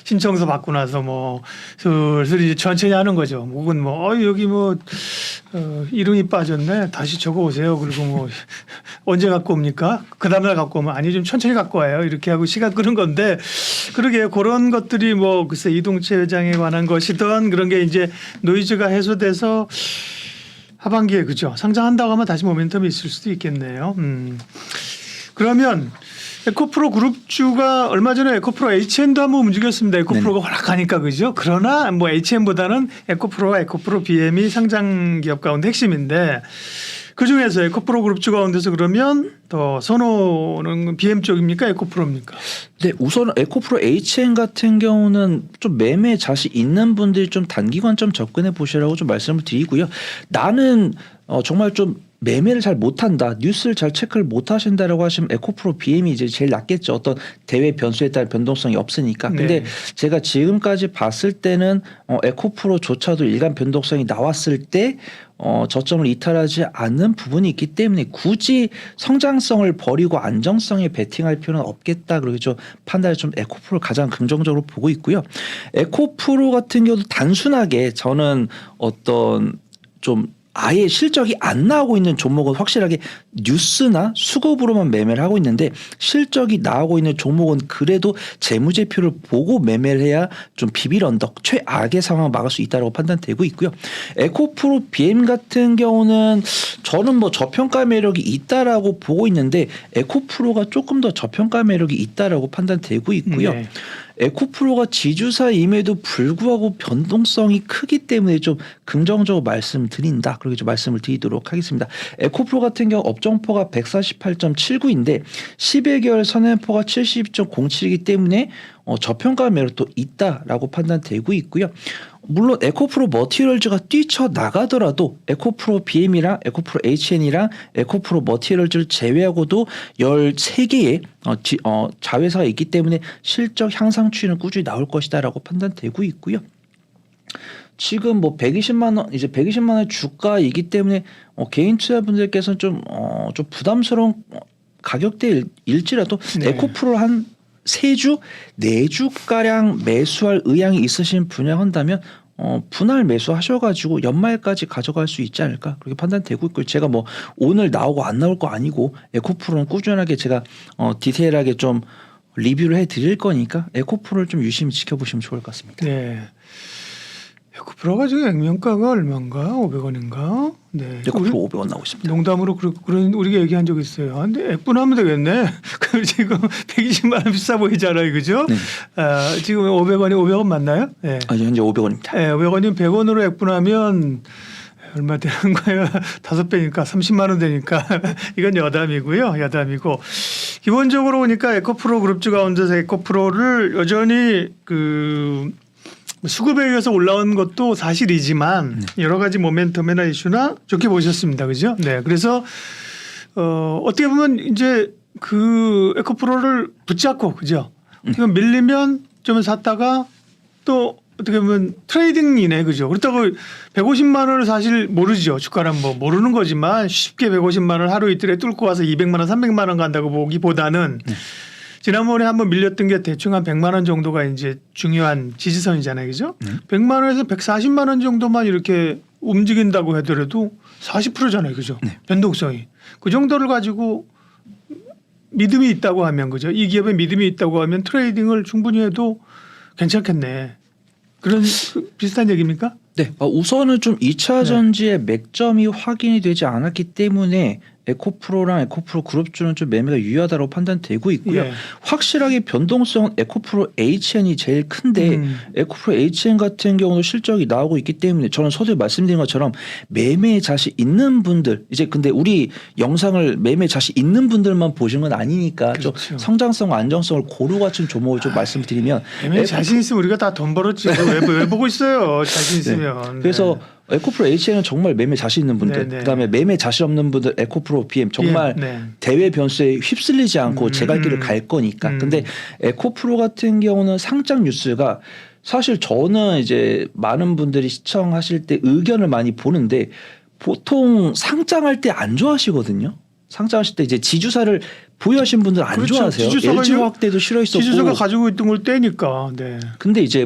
신청서 받고 나서 뭐 슬슬 이제 천천히 하는 거죠. 혹은 뭐 여기 뭐 이름이 빠졌네. 다시 적어 오세요. 그리고 뭐 언제 갖고 옵니까? 그 다음날 갖고 오면 아니 좀 천천히 갖고 와요. 이렇게 하고 시간 끄는 건데 그러게 그런 것들이 뭐 글쎄 이동채 회장에 관한 것이든 그런 게 이제 노이즈가 해소돼서 하반기에 그죠. 상장한다고 하면 다시 모멘텀이 있을 수도 있겠네요. 그러면 에코프로 그룹주가 얼마 전에 에코프로 HN도 한번 움직였습니다. 에코프로가 활락하니까 그죠. 그러나 뭐 HN보다는 에코프로와 에코프로 BM이 상장 기업 가운데 핵심인데 그중에서 에코프로 그룹주 가운데서 그러면 더 선호는 BM 쪽입니까? 에코프로입니까? 네, 우선 에코프로 HN 같은 경우는 좀 매매 자신 있는 분들이 좀 단기간 좀 접근해 보시라고 좀 말씀을 드리고요. 나는 정말 좀 매매를 잘 못한다, 뉴스를 잘 체크를 못하신다라고 하시면 에코프로 BM이 이제 제일 낫겠죠. 어떤 대외 변수에 따른 변동성이 없으니까. 근데 네. 제가 지금까지 봤을 때는 에코프로조차도 일간 변동성이 나왔을 때 저점을 이탈하지 않는 부분이 있기 때문에 굳이 성장성을 버리고 안정성에 베팅할 필요는 없겠다. 그렇게 좀 판단을 좀 에코프로 가장 긍정적으로 보고 있고요. 에코프로 같은 경우도 단순하게 저는 어떤 좀 아예 실적이 안 나오고 있는 종목은 확실하게 뉴스나 수급으로만 매매를 하고 있는데 실적이 나오고 있는 종목은 그래도 재무제표를 보고 매매를 해야 좀 비빌 언덕 최악의 상황을 막을 수 있다고 판단되고 있고요. 에코프로 BM 같은 경우는 저는 뭐 저평가 매력이 있다라고 보고 있는데 에코프로가 조금 더 저평가 매력이 있다라고 판단되고 있고요. 네. 에코프로가 지주사임에도 불구하고 변동성이 크기 때문에 좀 긍정적으로 말씀드린다. 그렇게 좀 말씀을 드리도록 하겠습니다. 에코프로 같은 경우 업종포가 148.79인데 11개월 선행포가 70.07이기 때문에 저평가 매력도 있다라고 판단되고 있고요. 물론 에코프로 머티리얼즈가 뛰쳐나가더라도 에코프로 BM이랑 에코프로 HN이랑 에코프로 머티리얼즈를 제외하고도 13개의 자회사가 있기 때문에 실적 향상 추이는 꾸준히 나올 것이다라고 판단되고 있고요. 지금 뭐 120만 원 이제 120만 원의 주가이기 때문에 개인 투자분들께서는 좀 부담스러운 가격대일지라도 네. 에코프로를 한 3주, 4주 가량 매수할 의향이 있으신 분양한다면 분할 매수하셔가지고 연말까지 가져갈 수 있지 않을까 그렇게 판단되고 있고 제가 뭐 오늘 나오고 안 나올 거 아니고 에코프로는 꾸준하게 제가 디테일하게 좀 리뷰를 해드릴 거니까 에코프로를 좀 유심히 지켜보시면 좋을 것 같습니다. 네. 에코프로가 지금 액면가가 얼마인가? 500원인가? 네. 에코프로 500원 나오고 있습니다. 농담으로 그런 우리가 얘기한 적 있어요. 근데 액분하면 되겠네. 그럼 지금 120만 원 비싸 보이잖아요, 그죠? 네. 지금 500원 맞나요? 네. 현재 500원입니다. 네, 500원이면 100원으로 액분하면 얼마 되는 거예요? 5배니까 30만 원 되니까 이건 여담이고요. 여담이고 기본적으로 보니까 에코프로 그룹주 가운데서 에코프로를 여전히 수급에 의해서 올라온 것도 사실이지만 여러 가지 모멘텀이나 이슈나 좋게 보셨습니다. 그죠? 네. 그래서 어떻게 보면 이제 그 에코프로를 붙잡고 그죠? 어떻게 밀리면 좀 샀다가 또 어떻게 보면 트레이딩이네. 그죠? 그렇다고 150만 원을 사실 모르죠. 주가란 뭐 모르는 거지만 쉽게 150만 원 하루 이틀에 뚫고 와서 200만 원, 300만 원 간다고 보기보다는 지난번에 한번 밀렸던 게 대충 한 100만 원 정도가 이제 중요한 지지선이잖아요. 그죠? 100만 원에서 140만 원 정도만 이렇게 움직인다고 하더라도 40%잖아요. 그죠? 네. 변동성이. 그 정도를 가지고 믿음이 있다고 하면 그죠? 이 기업에 믿음이 있다고 하면 트레이딩을 충분히 해도 괜찮겠네. 그런 비슷한 얘기입니까? 네. 우선은 좀 2차 전지의 맥점이 확인이 되지 않았기 때문에 에코프로랑 에코프로 그룹주는 좀 매매가 유효하다고 판단되고 있고요. 예. 확실하게 변동성은 에코프로 HN이 제일 큰데 에코프로 HN 같은 경우도 실적이 나오고 있기 때문에 저는 서두에 말씀드린 것처럼 매매 자신 있는 분들 이제 근데 우리 영상을 매매 자신 있는 분들만 보시는 건 아니니까 그렇죠. 좀 성장성과 안정성을 고루 갖춘 종목을 좀 말씀드리면 매매 자신 있으면 우리가 다 돈 벌었지. 왜 보고 있어요. 자신 있으면. 그래서 에코프로 HN은 정말 매매 자신 있는 분들 네, 네. 그다음에 매매 자신 없는 분들 에코프로 BM 정말 네. 대외 변수에 휩쓸리지 않고 제 갈 길을 갈 거니까. 근데 에코프로 같은 경우는 상장 뉴스가 사실 저는 이제 많은 분들이 시청하실 때 의견을 많이 보는데 보통 상장할 때 안 좋아하시거든요. 상장하실 때 이제 지주사를 보유하신 분들 안 그렇죠. 좋아하세요. 지주사가 LG 화학대도 싫어했었고. 지주사가 가지고 있던 걸 떼니까. 네. 근데 이제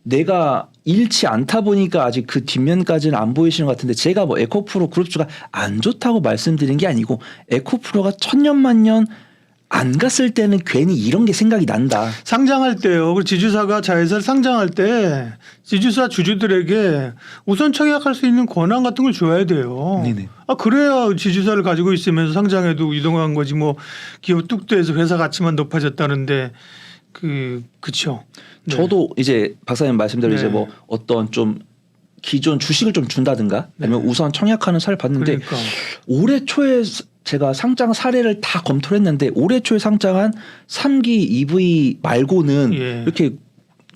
내가 잃지 않다 보니까 아직 그 뒷면까지는 안 보이시는 것 같은데 제가 뭐 에코프로 그룹주가 안 좋다고 말씀드린 게 아니고 에코프로가 천년만년 안 갔을 때는 괜히 이런 게 생각이 난다. 상장할 때요. 그리고 지주사가 자회사를 상장할 때 지주사 주주들에게 우선 청약할 수 있는 권한 같은 걸 줘야 돼요. 네네. 그래야 지주사를 가지고 있으면서 상장해도 이동한 거지 뭐 기업 뚝대에서 회사 가치만 높아졌다는데 그쵸. 네. 저도 이제 박사님 말씀대로 네. 이제 뭐 어떤 좀 기존 주식을 좀 준다든가 아니면 우선 청약하는 사를 봤는데 그러니까. 올해 초에 제가 상장 사례를 다 검토를 했는데 올해 초에 상장한 3기 EV 말고는 예. 이렇게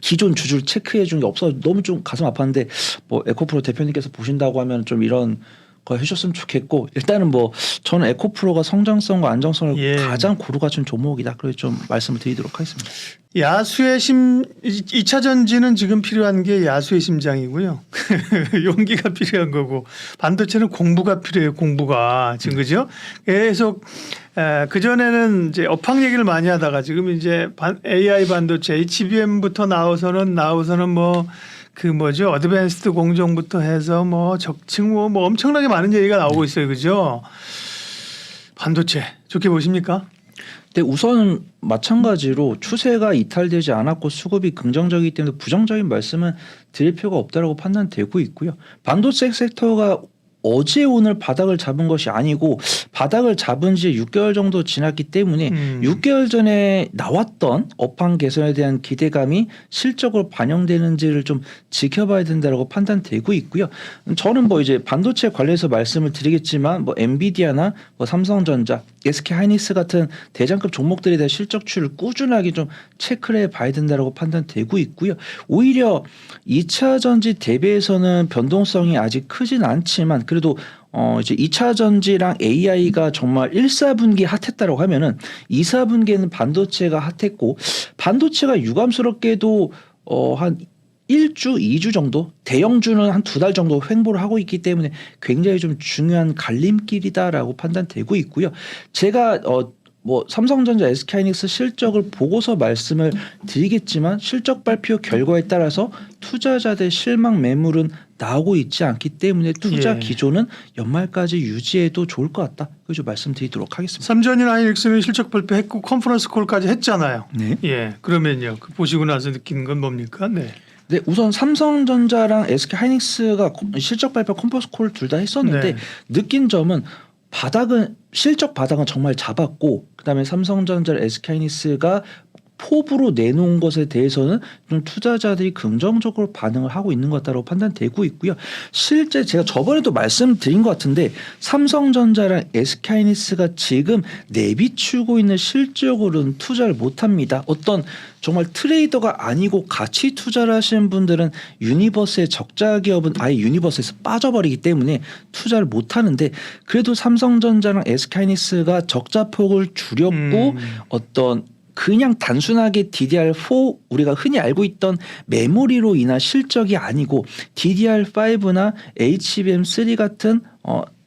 기존 주주를 체크해 준 게 없어 너무 좀 가슴 아팠는데 뭐 에코프로 대표님께서 보신다고 하면 좀 이런 거 해주셨으면 좋겠고 일단은 뭐 저는 에코프로가 성장성과 안정성을 예. 가장 고루 갖춘 종목이다. 그래서 좀 말씀을 드리도록 하겠습니다. 야수의 2차 전지는 지금 필요한 게 야수의 심장이고요. 용기가 필요한 거고 반도체는 공부가 필요해요. 공부가 지금 그죠? 계속 그 전에는 이제 업황 얘기를 많이 하다가 지금 이제 AI 반도체 HBM부터 나와서는 뭐 어드밴스드 공정부터 해서 뭐 적층 뭐 엄청나게 많은 얘기가 나오고 있어요. 그죠? 반도체 좋게 보십니까? 근데 우선 마찬가지로 추세가 이탈되지 않았고 수급이 긍정적이기 때문에 부정적인 말씀은 드릴 필요가 없다고 판단되고 있고요. 반도체 섹터가 어제 오늘 바닥을 잡은 것이 아니고 바닥을 잡은 지 6개월 정도 지났기 때문에 6개월 전에 나왔던 업황 개선에 대한 기대감이 실적으로 반영되는지를 좀 지켜봐야 된다라고 판단되고 있고요. 저는 뭐 이제 반도체 관련해서 말씀을 드리겠지만 뭐 엔비디아나 뭐 삼성전자, SK하이닉스 같은 대장급 종목들에 대한 실적 추이를 꾸준하게 좀 체크를 해봐야 된다라고 판단되고 있고요. 오히려 2차 전지 대비해서는 변동성이 아직 크진 않지만 그래도 이제 2차 전지랑 AI가 정말 1, 4분기 핫했다라고 하면은 2, 4분기에는 반도체가 핫했고 반도체가 유감스럽게도 한 1주, 2주 정도 대형주는 한 2달 정도 횡보를 하고 있기 때문에 굉장히 좀 중요한 갈림길이다라고 판단되고 있고요. 제가 뭐 삼성전자, SK하이닉스 실적을 보고서 말씀을 드리겠지만 실적 발표 결과에 따라서 투자자들 실망 매물은 나오고 있지 않기 때문에 투자 기조는 연말까지 유지해도 좋을 것 같다. 그죠 말씀드리도록 하겠습니다. 삼전이나 하이닉스는 실적 발표했고 컨퍼런스 콜까지 했잖아요. 네. 예, 그러면요. 그 보시고 나서 느끼는 건 뭡니까? 네. 네, 우선 삼성전자랑 SK하이닉스가 실적 발표 컨퍼런스 콜 둘 다 했었는데 네. 느낀 점은 실적 바닥은 정말 잡았고 그다음에 삼성전자, SK하이닉스가 포부로 내놓은 것에 대해서는 좀 투자자들이 긍정적으로 반응을 하고 있는 것 같다고 판단되고 있고요. 실제 제가 저번에도 말씀드린 것 같은데 삼성전자랑 SK하이닉스가 지금 내비추고 있는 실적으로는 투자를 못합니다. 어떤 정말 트레이더가 아니고 가치 투자를 하시는 분들은 유니버스의 적자 기업은 아예 유니버스에서 빠져버리기 때문에 투자를 못하는데 그래도 삼성전자랑 SK하이닉스가 적자폭을 줄였고 어떤 그냥 단순하게 DDR4 우리가 흔히 알고 있던 메모리로 인한 실적이 아니고 DDR5나 HBM3 같은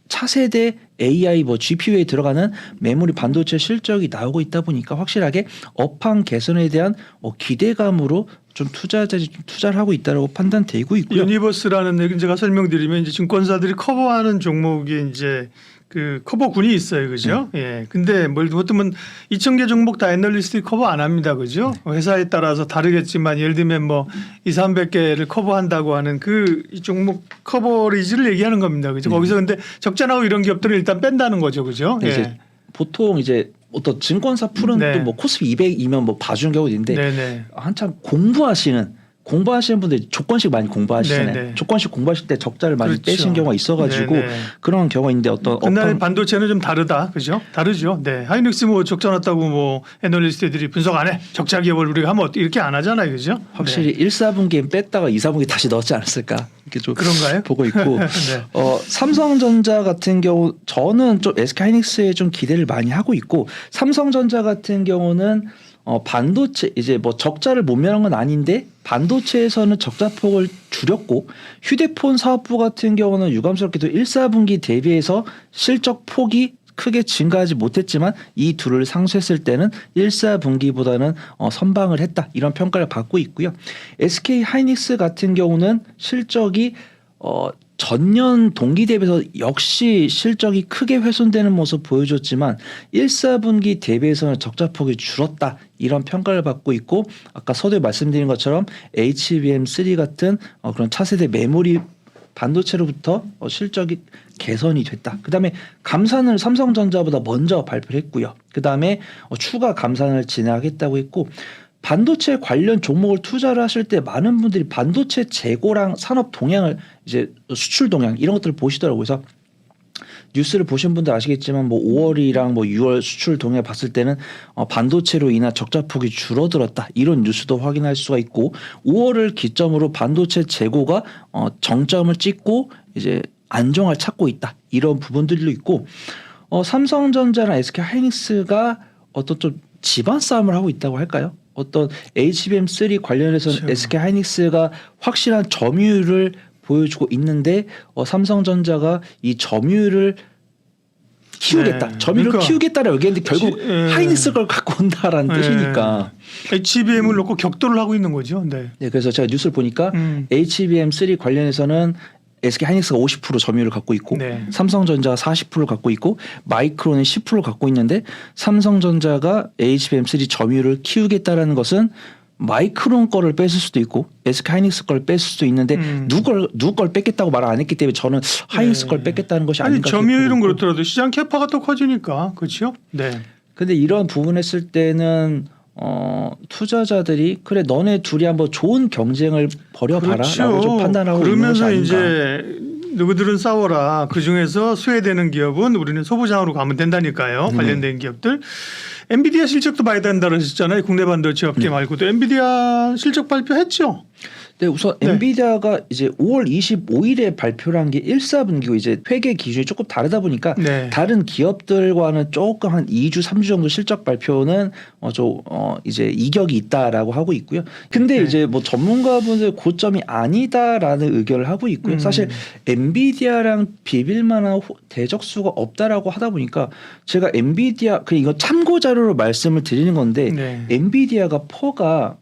차세대 AI 뭐 GPU에 들어가는 메모리 반도체 실적이 나오고 있다 보니까 확실하게 업황 개선에 대한 기대감으로 좀 투자자들이 좀 투자를 하고 있다라고 판단되고 있고요. 유니버스라는 얘기 제가 설명드리면 이제 증권사들이 커버하는 종목이 이제 그 커버군이 있어요, 그죠? 예. 근데 보통은 2,000개 종목 다 애널리스트들이 커버 안 합니다, 그죠? 회사에 따라서 다르겠지만 예를 들면 뭐 200~300개를 커버한다고 하는 그 이 종목 커버리지를 얘기하는 겁니다, 그죠? 거기서 근데 적자 나고 이런 기업들을 일단 뺀다는 거죠, 그죠? 예. 이제 보통 이제 어떤 증권사 풀은 네. 또 뭐 코스피 200이면 뭐 봐주는 경우도 있는데 네네. 한참 공부하시는 분들이 조건식 많이 공부하시잖아요. 네네. 조건식 공부하실 때 적자를 많이 그렇죠. 빼신 경우가 있어가지고 네네. 그런 경우가 있는데 어떤 그날 반도체는 좀 다르다, 그죠? 다르죠. 네, 하이닉스 뭐 적자 났다고 뭐 애널리스트들이 분석 안 해. 적자 기업을 우리가 하면 이렇게 안 하잖아요, 그죠? 확실히 1, 4분기엔 뺐다가 2, 4분기 다시 넣었지 않았을까 이렇게 좀 그런가요? 보고 있고 네. 삼성전자 같은 경우 저는 좀 SK하이닉스에 좀 기대를 많이 하고 있고 삼성전자 같은 경우는 반도체 이제 뭐 적자를 못 면한 건 아닌데 반도체에서는 적자폭을 줄였고 휴대폰 사업부 같은 경우는 유감스럽게도 1, 4분기 대비해서 실적 폭이 크게 증가하지 못했지만 이 둘을 상쇄했을 때는 1, 4분기보다는 선방을 했다 이런 평가를 받고 있고요. SK하이닉스 같은 경우는 실적이 전년 동기 대비해서 역시 실적이 크게 훼손되는 모습 보여줬지만 1, 4분기 대비해서는 적자폭이 줄었다 이런 평가를 받고 있고 아까 서두에 말씀드린 것처럼 HBM3 같은 그런 차세대 메모리 반도체로부터 실적이 개선이 됐다. 그다음에 감산을 삼성전자보다 먼저 발표를 했고요. 그다음에 추가 감산을 진행하겠다고 했고 반도체 관련 종목을 투자를 하실 때 많은 분들이 반도체 재고랑 산업 동향을 이제 수출 동향 이런 것들을 보시더라고요. 그래서 뉴스를 보신 분들 아시겠지만 뭐 5월이랑 뭐 6월 수출 동향 봤을 때는 반도체로 인한 적자폭이 줄어들었다 이런 뉴스도 확인할 수가 있고 5월을 기점으로 반도체 재고가 정점을 찍고 이제 안정을 찾고 있다 이런 부분들도 있고 삼성전자랑 SK하이닉스가 어떤 좀 집안 싸움을 하고 있다고 할까요? 어떤 HBM3 관련해서는 그렇죠. SK하이닉스가 확실한 점유율을 보여주고 있는데 삼성전자가 이 점유율을 키우겠다. 네. 점유율을 그러니까 키우겠다라고 얘기했는데 결국 하이닉스 걸 갖고 온다라는 뜻이니까. HBM을 놓고 격돌을 하고 있는 거죠. 네. 네, 그래서 제가 뉴스를 보니까 HBM3 관련해서는 SK하이닉스가 50% 점유율을 갖고 있고 네. 삼성전자가 40%를 갖고 있고 마이크론은 10%를 갖고 있는데 삼성전자가 HBM3 점유율을 키우겠다라는 것은 마이크론 거를 뺐을 수도 있고 SK 하이닉스 걸 뺐을 수도 있는데 누구 걸 뺐겠다고 말을 안 했기 때문에 저는 하이닉스 걸 뺐겠다는 것이 아니 아닌가. 점유율은 그렇더라도 시장 캐파가 또 커지니까 그렇죠. 네. 근데 이런 부분 했을 때는 투자자들이 그래 너네 둘이 한번 좋은 경쟁을 벌여봐라라고 좀 판단하고 있는 것이 그러면서 아닌가. 이제 누구들은 싸워라. 그 중에서 수혜되는 기업은 우리는 소부장으로 가면 된다니까요. 관련된 기업들. 엔비디아 실적도 봐야 된다고 하셨잖아요. 국내 반도체 업계 말고도 엔비디아 실적 발표했죠. 네, 우선 엔비디아가 이제 5월 25일에 발표를 한 게 1사분기고 이제 회계 기준이 조금 다르다 보니까 네. 다른 기업들과는 조금 한 2주, 3주 정도 실적 발표는 이제 이격이 있다라고 하고 있고요. 근데 네. 이제 뭐 전문가분들 고점이 아니다라는 의견을 하고 있고요. 사실 엔비디아랑 비빌 만한 대적수가 없다라고 하다 보니까 제가 엔비디아 그냥 이거 참고 자료로 말씀을 드리는 건데 네. 엔비디아가 퍼가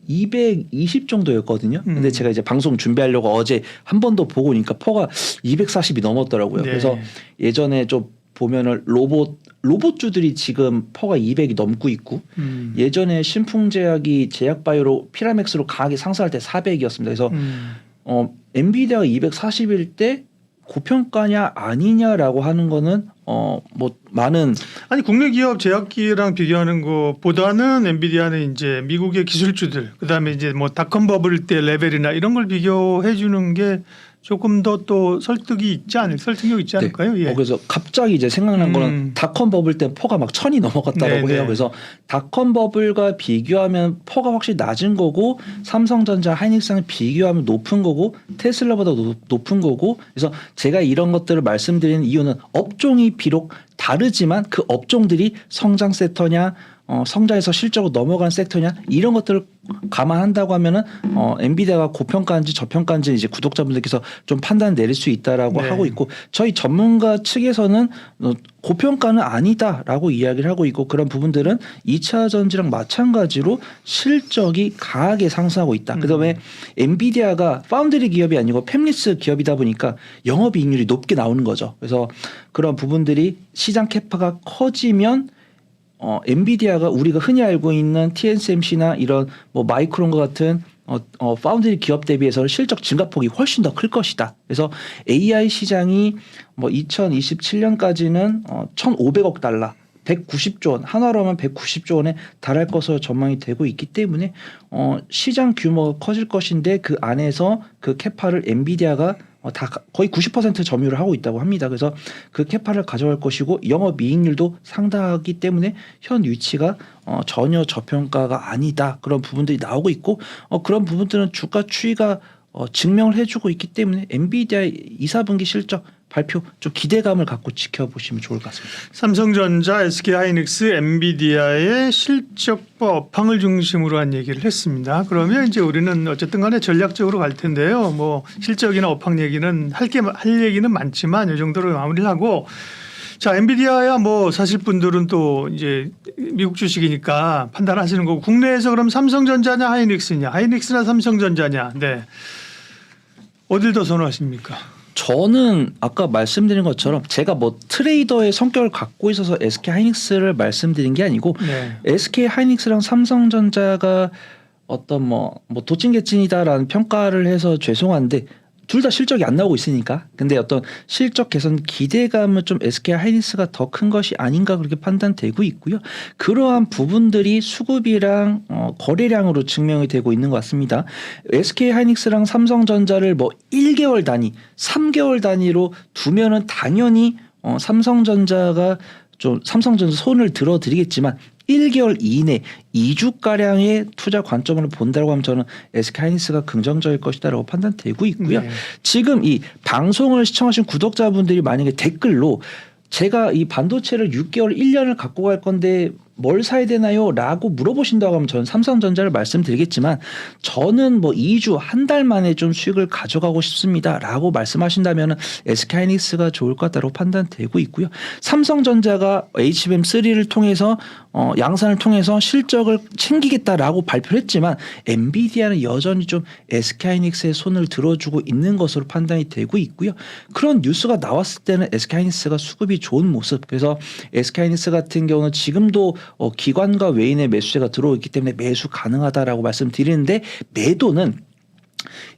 220 정도였거든요. 근데 제가 이제 방송 준비하려고 어제 한 번 더 보고 오니까 퍼가 240이 넘었더라고요. 네. 그래서 예전에 좀 보면은 로봇주들이 지금 퍼가 200이 넘고 있고 예전에 신풍제약이 제약바이오로 피라맥스로 강하게 상승할 때 400이었습니다. 그래서 엔비디아가 240일 때 고평가냐 아니냐라고 하는 거는 뭐 많은 아니 국내 기업 제약기랑 비교하는 것보다는 엔비디아는 이제 미국의 기술주들 그다음에 이제 뭐 닷컴 버블 때 레벨이나 이런 걸 비교해 주는 게 조금 더 또 설득력이 있지 않을까요? 네. 예. 그래서 갑자기 이제 생각난 거는 닷컴 버블 때 퍼가 막 1000이 넘어갔다고 네네. 해요. 그래서 닷컴 버블과 비교하면 퍼가 확실히 낮은 거고 삼성전자, 하이닉스랑 비교하면 높은 거고 테슬라보다 높은 거고 그래서 제가 이런 것들을 말씀드리는 이유는 업종이 비록 다르지만 그 업종들이 성장 섹터냐 성장해서 실적으로 넘어간 섹터냐 이런 것들을 감안한다고 하면은 엔비디아가 고평가인지 저평가인지 이제 구독자분들께서 좀 판단 내릴 수 있다라고 네. 하고 있고 저희 전문가 측에서는 고평가는 아니다라고 이야기를 하고 있고 그런 부분들은 2차 전지랑 마찬가지로 실적이 강하게 상승하고 있다. 그다음에 엔비디아가 파운드리 기업이 아니고 팹리스 기업이다 보니까 영업이익률이 높게 나오는 거죠. 그래서 그런 부분들이 시장 캐파가 커지면 엔비디아가 우리가 흔히 알고 있는 TSMC나 이런 뭐 마이크론과 같은 파운드리 기업 대비해서는 실적 증가폭이 훨씬 더 클 것이다. 그래서 AI 시장이 뭐 2027년까지는 1,500억 달러 190조 원, 한화로 하면 190조 원에 달할 것으로 전망이 되고 있기 때문에 시장 규모가 커질 것인데 그 안에서 그 캐파를 엔비디아가 다 거의 90% 점유를 하고 있다고 합니다. 그래서 그 캐파를 가져갈 것이고 영업이익률도 상당하기 때문에 현 위치가 전혀 저평가가 아니다. 그런 부분들이 나오고 있고 그런 부분들은 주가 추이가 증명을 해주고 있기 때문에 엔비디아의 2, 4분기 실적 발표 좀 기대감을 갖고 지켜보시면 좋을 것 같습니다. 삼성전자, SK하이닉스, 엔비디아의 실적과 업황을 중심으로 한 얘기를 했습니다. 그러면 이제 우리는 어쨌든 간에 전략적으로 갈 텐데요. 뭐 실적이나 업황 얘기는 할 얘기는 많지만 이 정도로 마무리를 하고 자, 엔비디아야 뭐 사실 분들은 또 이제 미국 주식이니까 판단하시는 거고 국내에서 그럼 삼성전자냐 하이닉스냐 하이닉스나 삼성전자냐 네. 어딜 더 선호하십니까? 저는 아까 말씀드린 것처럼 제가 뭐 트레이더의 성격을 갖고 있어서 SK 하이닉스를 말씀드린 게 아니고 네. SK 하이닉스랑 삼성전자가 어떤 뭐 도찐개찐이다라는 평가를 해서 죄송한데 둘 다 실적이 안 나오고 있으니까 근데 어떤 실적 개선 기대감은 좀 SK 하이닉스가 더 큰 것이 아닌가 그렇게 판단되고 있고요. 그러한 부분들이 수급이랑 거래량으로 증명이 되고 있는 것 같습니다. SK 하이닉스랑 삼성전자를 뭐 1개월 단위, 3개월 단위로 두면은 당연히 삼성전자가 좀 삼성전자 손을 들어드리겠지만 1개월 이내 2주가량의 투자 관점으로 본다고 하면 저는 SK하이닉스가 긍정적일 것이다라고 판단되고 있고요. 네. 지금 이 방송을 시청하신 구독자분들이 만약에 댓글로 제가 이 반도체를 6개월, 1년을 갖고 갈 건데 뭘 사야 되나요? 라고 물어보신다고 하면 저는 삼성전자를 말씀드리겠지만 저는 뭐 2주, 한 달 만에 좀 수익을 가져가고 싶습니다. 라고 말씀하신다면 SK하이닉스가 좋을 것 같다고 판단되고 있고요. 삼성전자가 HBM3를 통해서 양산을 통해서 실적을 챙기겠다라고 발표를 했지만 엔비디아는 여전히 좀 SK하이닉스의 손을 들어주고 있는 것으로 판단이 되고 있고요. 그런 뉴스가 나왔을 때는 SK하이닉스가 수급이 좋은 모습 그래서 SK하이닉스 같은 경우는 지금도 기관과 외인의 매수세가 들어오기 때문에 매수 가능하다라고 말씀드리는데 매도는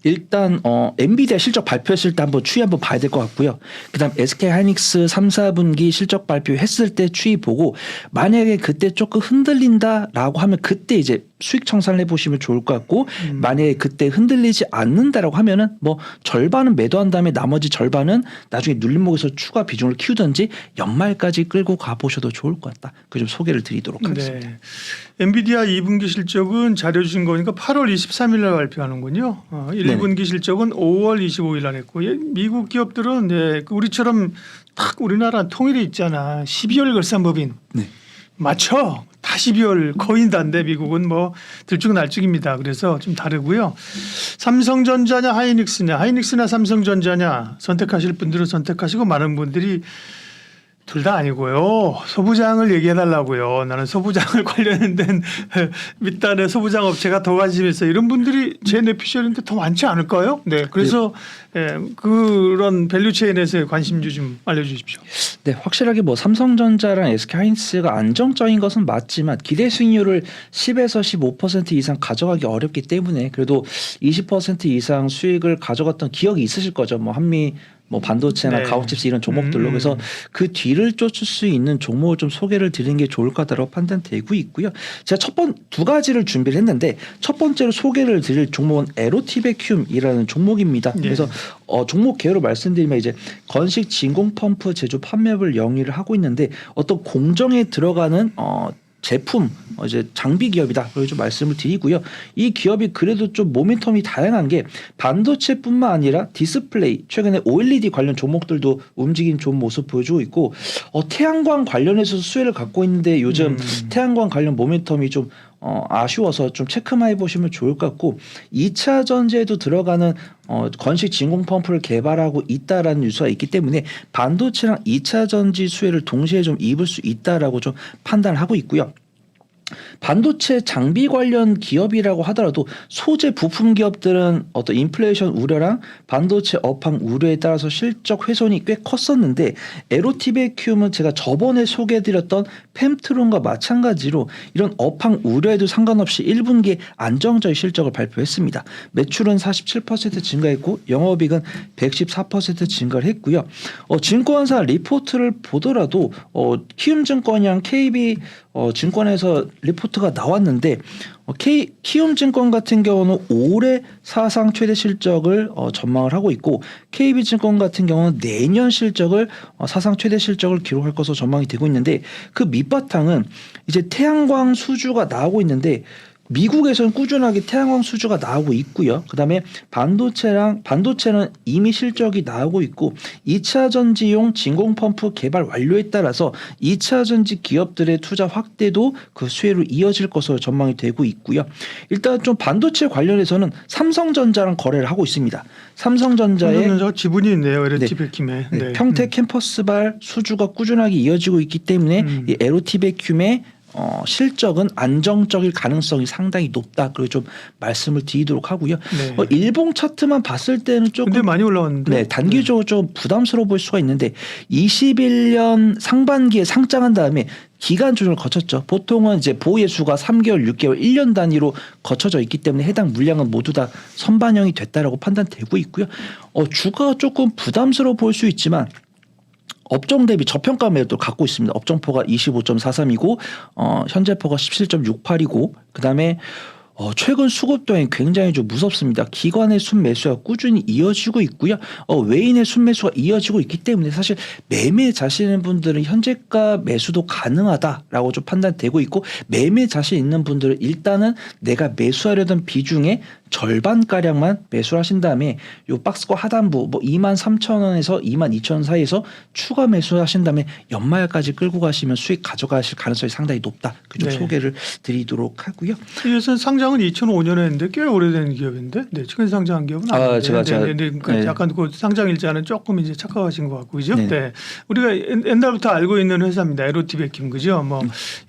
일단 엔비디아 실적 발표했을 때 한번 추이 한번 봐야 될 것 같고요. 그다음 SK 하이닉스 3, 4분기 실적 발표했을 때 추이 보고 만약에 그때 조금 흔들린다라고 하면 그때 이제 수익 청산을 해보시면 좋을 것 같고 만약에 그때 흔들리지 않는다라고 하면은 뭐 절반은 매도한 다음에 나머지 절반은 나중에 눌림목에서 추가 비중을 키우든지 연말까지 끌고 가보셔도 좋을 것 같다. 그 좀 소개를 드리도록 하겠습니다. 네. 엔비디아 2분기 실적은 자료 주신 거니까 8월 23일 날 발표하는군요. 1분기 실적은 5월 25일 날 했고 미국 기업들은 우리처럼 딱 우리나라 통일이 있잖아. 12월 결산법인. 네. 맞죠? 다 12월 거의 다인데 미국은 뭐 들쭉날쭉입니다. 그래서 좀 다르고요. 삼성전자냐 하이닉스나 삼성전자냐 선택하실 분들은 선택하시고 많은 분들이 둘 다 아니고요. 소부장을 얘기해 달라고요. 나는 소부장을 관련된 밑단의 소부장 업체가 더 관심이 있어. 이런 분들이 제 뇌피셜인데 더 많지 않을까요? 네. 그래서 그런 밸류체인에서의 관심주 좀 알려주십시오. 네, 확실하게 뭐 삼성전자랑 SK 하이닉스가 안정적인 것은 맞지만 기대 수익률을 10에서 15% 이상 가져가기 어렵기 때문에 그래도 20% 이상 수익을 가져갔던 기억이 있으실 거죠. 뭐 한미 뭐 반도체나 네. 가옥집스 이런 종목들로 그래서 그 뒤를 쫓을 수 있는 종목을 좀 소개를 드리는 게 좋을 거다라고 판단되고 있고요. 제가 두 가지를 준비를 했는데 첫 번째로 소개를 드릴 종목은 에로티베큐움이라는 종목입니다. 네. 그래서 종목 개요로 말씀드리면 이제 건식 진공 펌프 제조 판매업을 영위를 하고 있는데 어떤 공정에 들어가는 제품 이제 장비 기업이다. 그렇게 좀 말씀을 드리고요. 이 기업이 그래도 좀 모멘텀이 다양한 게 반도체뿐만 아니라 디스플레이 최근에 OLED 관련 종목들도 움직이는 좋은 모습 보여주고 있고 태양광 관련해서 수혜를 갖고 있는데 요즘 태양광 관련 모멘텀이 좀 아쉬워서 좀 체크만 해보시면 좋을 것 같고 2차 전지에도 들어가는 건식 진공 펌프를 개발하고 있다라는 뉴스가 있기 때문에 반도체랑 2차 전지 수혜를 동시에 좀 입을 수 있다라고 좀 판단을 하고 있고요. 반도체 장비 관련 기업이라고 하더라도 소재 부품 기업들은 어떤 인플레이션 우려랑 반도체 업황 우려에 따라서 실적 훼손이 꽤 컸었는데 에로티베큐움은 제가 저번에 소개해드렸던 펜트론과 마찬가지로 이런 업황 우려에도 상관없이 1분기에 안정적인 실적을 발표했습니다. 매출은 47% 증가했고 영업이익은 114% 증가를 했고요. 증권사 리포트를 보더라도 키움증권이랑 KB 증권에서 리포트가 나왔는데 키움증권 같은 경우는 올해 사상 최대 실적을 전망을 하고 있고 KB증권 같은 경우는 내년 실적을 사상 최대 실적을 기록할 것으로 전망이 되고 있는데 그 밑바탕은 이제 태양광 수주가 나오고 있는데 미국에서는 꾸준하게 태양광 수주가 나오고 있고요. 그다음에 반도체는 이미 실적이 나오고 있고 2차 전지용 진공 펌프 개발 완료에 따라서 2차 전지 기업들의 투자 확대도 그 수혜로 이어질 것으로 전망이 되고 있고요. 일단 좀 반도체 관련해서는 삼성전자랑 거래를 하고 있습니다. 삼성전자가 지분이 있네요. 에로티베큐움에. 네. 평택 캠퍼스발 수주가 꾸준하게 이어지고 있기 때문에 이 에로티베큐움의 실적은 안정적일 가능성이 상당히 높다. 그리고 좀 말씀을 드리도록 하고요. 네. 일봉 차트만 봤을 때는 조금 근데 많이 올라왔는데. 네, 단기적으로 좀 부담스러워 보일 수가 있는데 21년 상반기에 상장한 다음에 기간 조정을 거쳤죠. 보통은 이제 보유수가 3개월, 6개월, 1년 단위로 거쳐져 있기 때문에 해당 물량은 모두 다 선반영이 됐다라고 판단되고 있고요. 주가가 조금 부담스러워 보일 수 있지만 업종 대비 저평가 매도를 갖고 있습니다. 업종포가 25.43이고 현재포가 17.68이고 그다음에 최근 수급동이 굉장히 좀 무섭습니다. 기관의 순매수가 꾸준히 이어지고 있고요. 외인의 순매수가 이어지고 있기 때문에 사실 매매 자신 분들은 현재가 매수도 가능하다라고 좀 판단되고 있고 매매 자신 있는 분들은 일단은 내가 매수하려던 비중의 절반가량만 매수를 하신 다음에 요 박스권 하단부 뭐 23,000원에서 22,000원 사이에서 추가 매수하신 다음에 연말까지 끌고 가시면 수익 가져가실 가능성이 상당히 높다. 그 좀 소개를 드리도록 하고요. 이것은 상장은 2005년에 했는데 꽤 오래된 기업인데, 네, 최근 상장한 기업은 아닌데, 제가 그러니까 네. 약간 그 상장 일자는 조금 이제 착각하신 것 같고, 그죠? 네. 네, 우리가 옛날부터 알고 있는 회사입니다. 에로티베큐움, 그죠? 뭐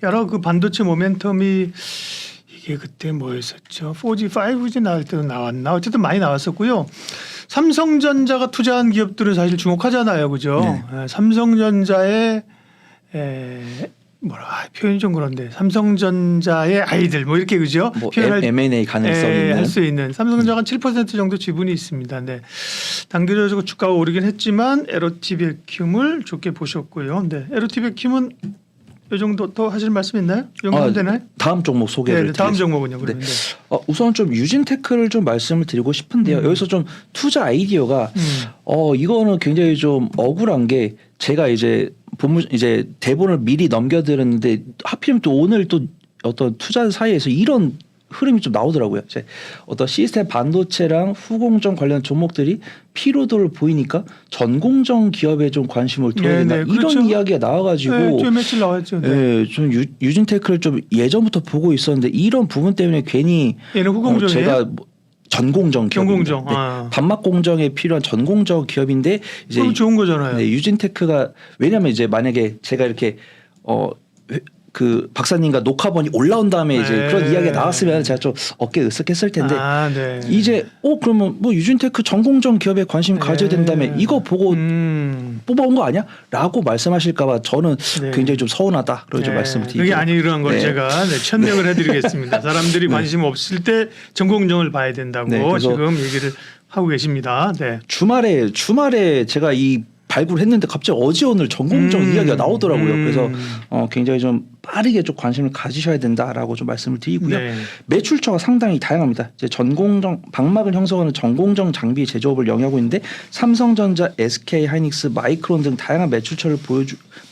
여러 그 반도체 모멘텀이 이게 그때 뭐였었죠? 4G, 5G 나올 때도 나왔나? 어쨌든 많이 나왔었고요. 삼성전자가 투자한 기업들은 사실 주목하잖아요, 그죠? 네. 삼성전자의 표현이 좀 그런데 삼성전자의 아이들 뭐 이렇게 그죠? 뭐 표현할 M&A 가능성이 있는 할 수 있는 삼성전자가 7% 정도 지분이 있습니다. 네. 단기적으로 주가가 오르긴 했지만 에로티베큐을 좋게 보셨고요. 네. 에로티베큐은 이 정도 더 하실 말씀 있나요? 이 정도 되나요? 다음 종목 소개를 네, 다음 드리겠습니다. 종목은요. 그러면 우선 좀 유진테크를 좀 말씀을 드리고 싶은데요. 여기서 좀 투자 아이디어가 이거는 굉장히 좀 억울한 게 제가 이제 대본을 미리 넘겨드렸는데 하필이면 또 오늘 또 어떤 투자 사이에서 이런 흐름이 좀 나오더라고요. 이제 어떤 시스템 반도체랑 후공정 관련 종목들이 피로도를 보이니까 전공정 기업에 좀 관심을 둬야 된다. 이런 그렇죠. 이야기가 나와가지고 네, 좀 며칠 나왔죠. 네. 좀 유진테크를 좀 예전부터 보고 있었는데 이런 부분 때문에 괜히 얘는 후공정이에요? 제가 전공정 기업입니다. 전공정. 네. 반막 공정에 필요한 전공정 기업인데 이제 그럼 좋은 거잖아요. 네, 유진테크가 왜냐하면 이제 만약에 제가 이렇게 그 박사님과 녹화본이 올라온 다음에 이제 네. 그런 이야기가 나왔으면 제가 좀 어깨 으쓱했을 텐데 네. 이제 그러면 뭐 유진테크 전공정 기업에 관심 가져야 된다며 이거 보고 뽑아온 거 아니야? 라고 말씀하실까봐 저는 굉장히 좀 서운하다. 그런 좀 말씀을 드리고 그게 아니라는 걸 제가 천명을 해드리겠습니다. 사람들이 관심 없을 때 전공정을 봐야 된다고 지금 얘기를 하고 계십니다. 네. 주말에 제가 이 발굴했는데 갑자기 어제 오늘 전공정 이야기가 나오더라고요. 그래서 굉장히 좀 빠르게 좀 관심을 가지셔야 된다라고 좀 말씀을 드리고요. 네. 매출처가 상당히 다양합니다. 이제 전공정 방막을 형성하는 전공정 장비 제조업을 영위하고 있는데 삼성전자, SK 하이닉스, 마이크론 등 다양한 매출처를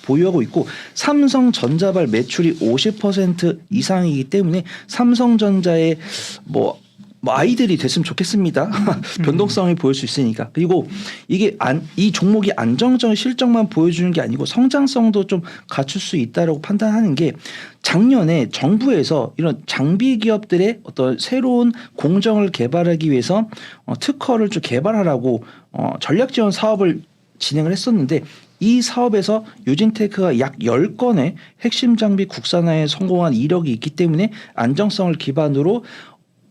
보유하고 있고 삼성전자발 매출이 50% 이상이기 때문에 삼성전자의 뭐 아이들이 됐으면 좋겠습니다. 변동성을 보일 수 있으니까. 그리고 이 종목이 안정적인 실적만 보여주는 게 아니고 성장성도 좀 갖출 수 있다라고 판단하는 게 작년에 정부에서 이런 장비 기업들의 어떤 새로운 공정을 개발하기 위해서 특허를 좀 개발하라고 전략 지원 사업을 진행을 했었는데 이 사업에서 유진테크가 약 10건의 핵심 장비 국산화에 성공한 이력이 있기 때문에 안정성을 기반으로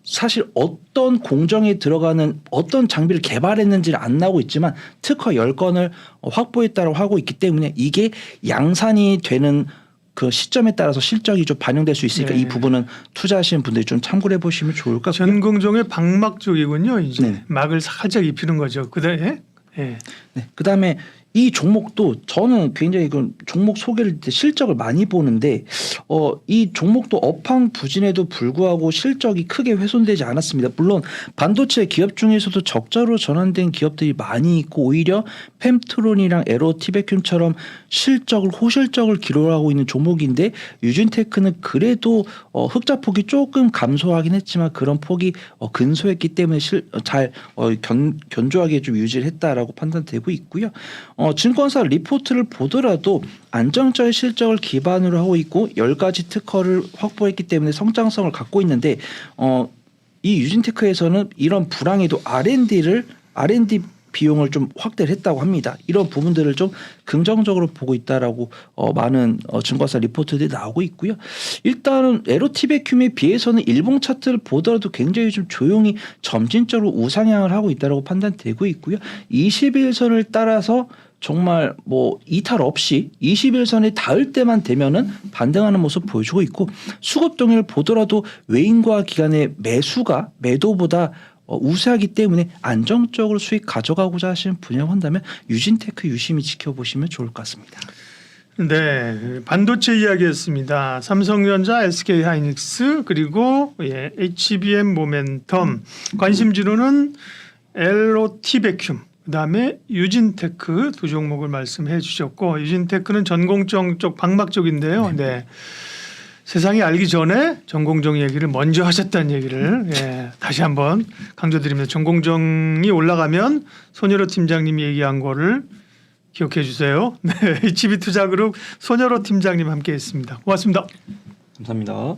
사실 어떤 공정에 들어가는 어떤 장비를 개발했는지는 안 나오고 있지만 특허 10건을 확보했다고 하고 있기 때문에 이게 양산이 되는 그 시점에 따라서 실적이 좀 반영될 수 있으니까 이 부분은 투자하시는 분들이 좀 참고를 해보시면 좋을 것 같고요. 전공정의 방막 쪽이군요. 이제 막을 살짝 입히는 거죠. 그다음에 이 종목도 저는 굉장히 그 종목 소개를 때 실적을 많이 보는데 이 종목도 업황 부진에도 불구하고 실적이 크게 훼손되지 않았습니다. 물론 반도체 기업 중에서도 적자로 전환된 기업들이 많이 있고 오히려 펨트론이랑 에로티베큐처럼 호실적을 기록하고 있는 종목인데 유진테크는 그래도 흑자 폭이 조금 감소하긴 했지만 그런 폭이 근소했기 때문에 잘 견조하게 좀 유지를 했다라고 판단되고 있고요. 증권사 리포트를 보더라도 안정적인 실적을 기반으로 하고 있고 10가지 특허를 확보했기 때문에 성장성을 갖고 있는데 이 유진테크에서는 이런 불황에도 R&D 비용을 좀 확대를 했다고 합니다. 이런 부분들을 좀 긍정적으로 보고 있다라고 많은 증권사 리포트들이 나오고 있고요. 일단은 에로티베큐에 비해서는 일봉 차트를 보더라도 굉장히 좀 조용히 점진적으로 우상향을 하고 있다라고 판단되고 있고요. 21선을 따라서 정말 뭐 이탈 없이 21선에 닿을 때만 되면은 반등하는 모습 보여주고 있고 수급 동향을 보더라도 외인과 기관의 매도보다 우세하기 때문에 안정적으로 수익 가져가고자 하시는 분야를 한다면 유진테크 유심히 지켜보시면 좋을 것 같습니다. 네, 반도체 이야기였습니다. 삼성전자, SK 하이닉스 그리고 HBM 모멘텀 관심주로는 에로티베큐 그다음에 유진테크 두 종목을 말씀해 주셨고 유진테크는 전공정 쪽 방막 쪽인데요. 네. 세상이 알기 전에 전공정 얘기를 먼저 하셨다는 얘기를 다시 한번 강조드립니다. 전공정이 올라가면 손여로 팀장님이 얘기한 거를 기억해 주세요. 네, HB투자그룹 손여로 팀장님 함께했습니다. 고맙습니다. 감사합니다.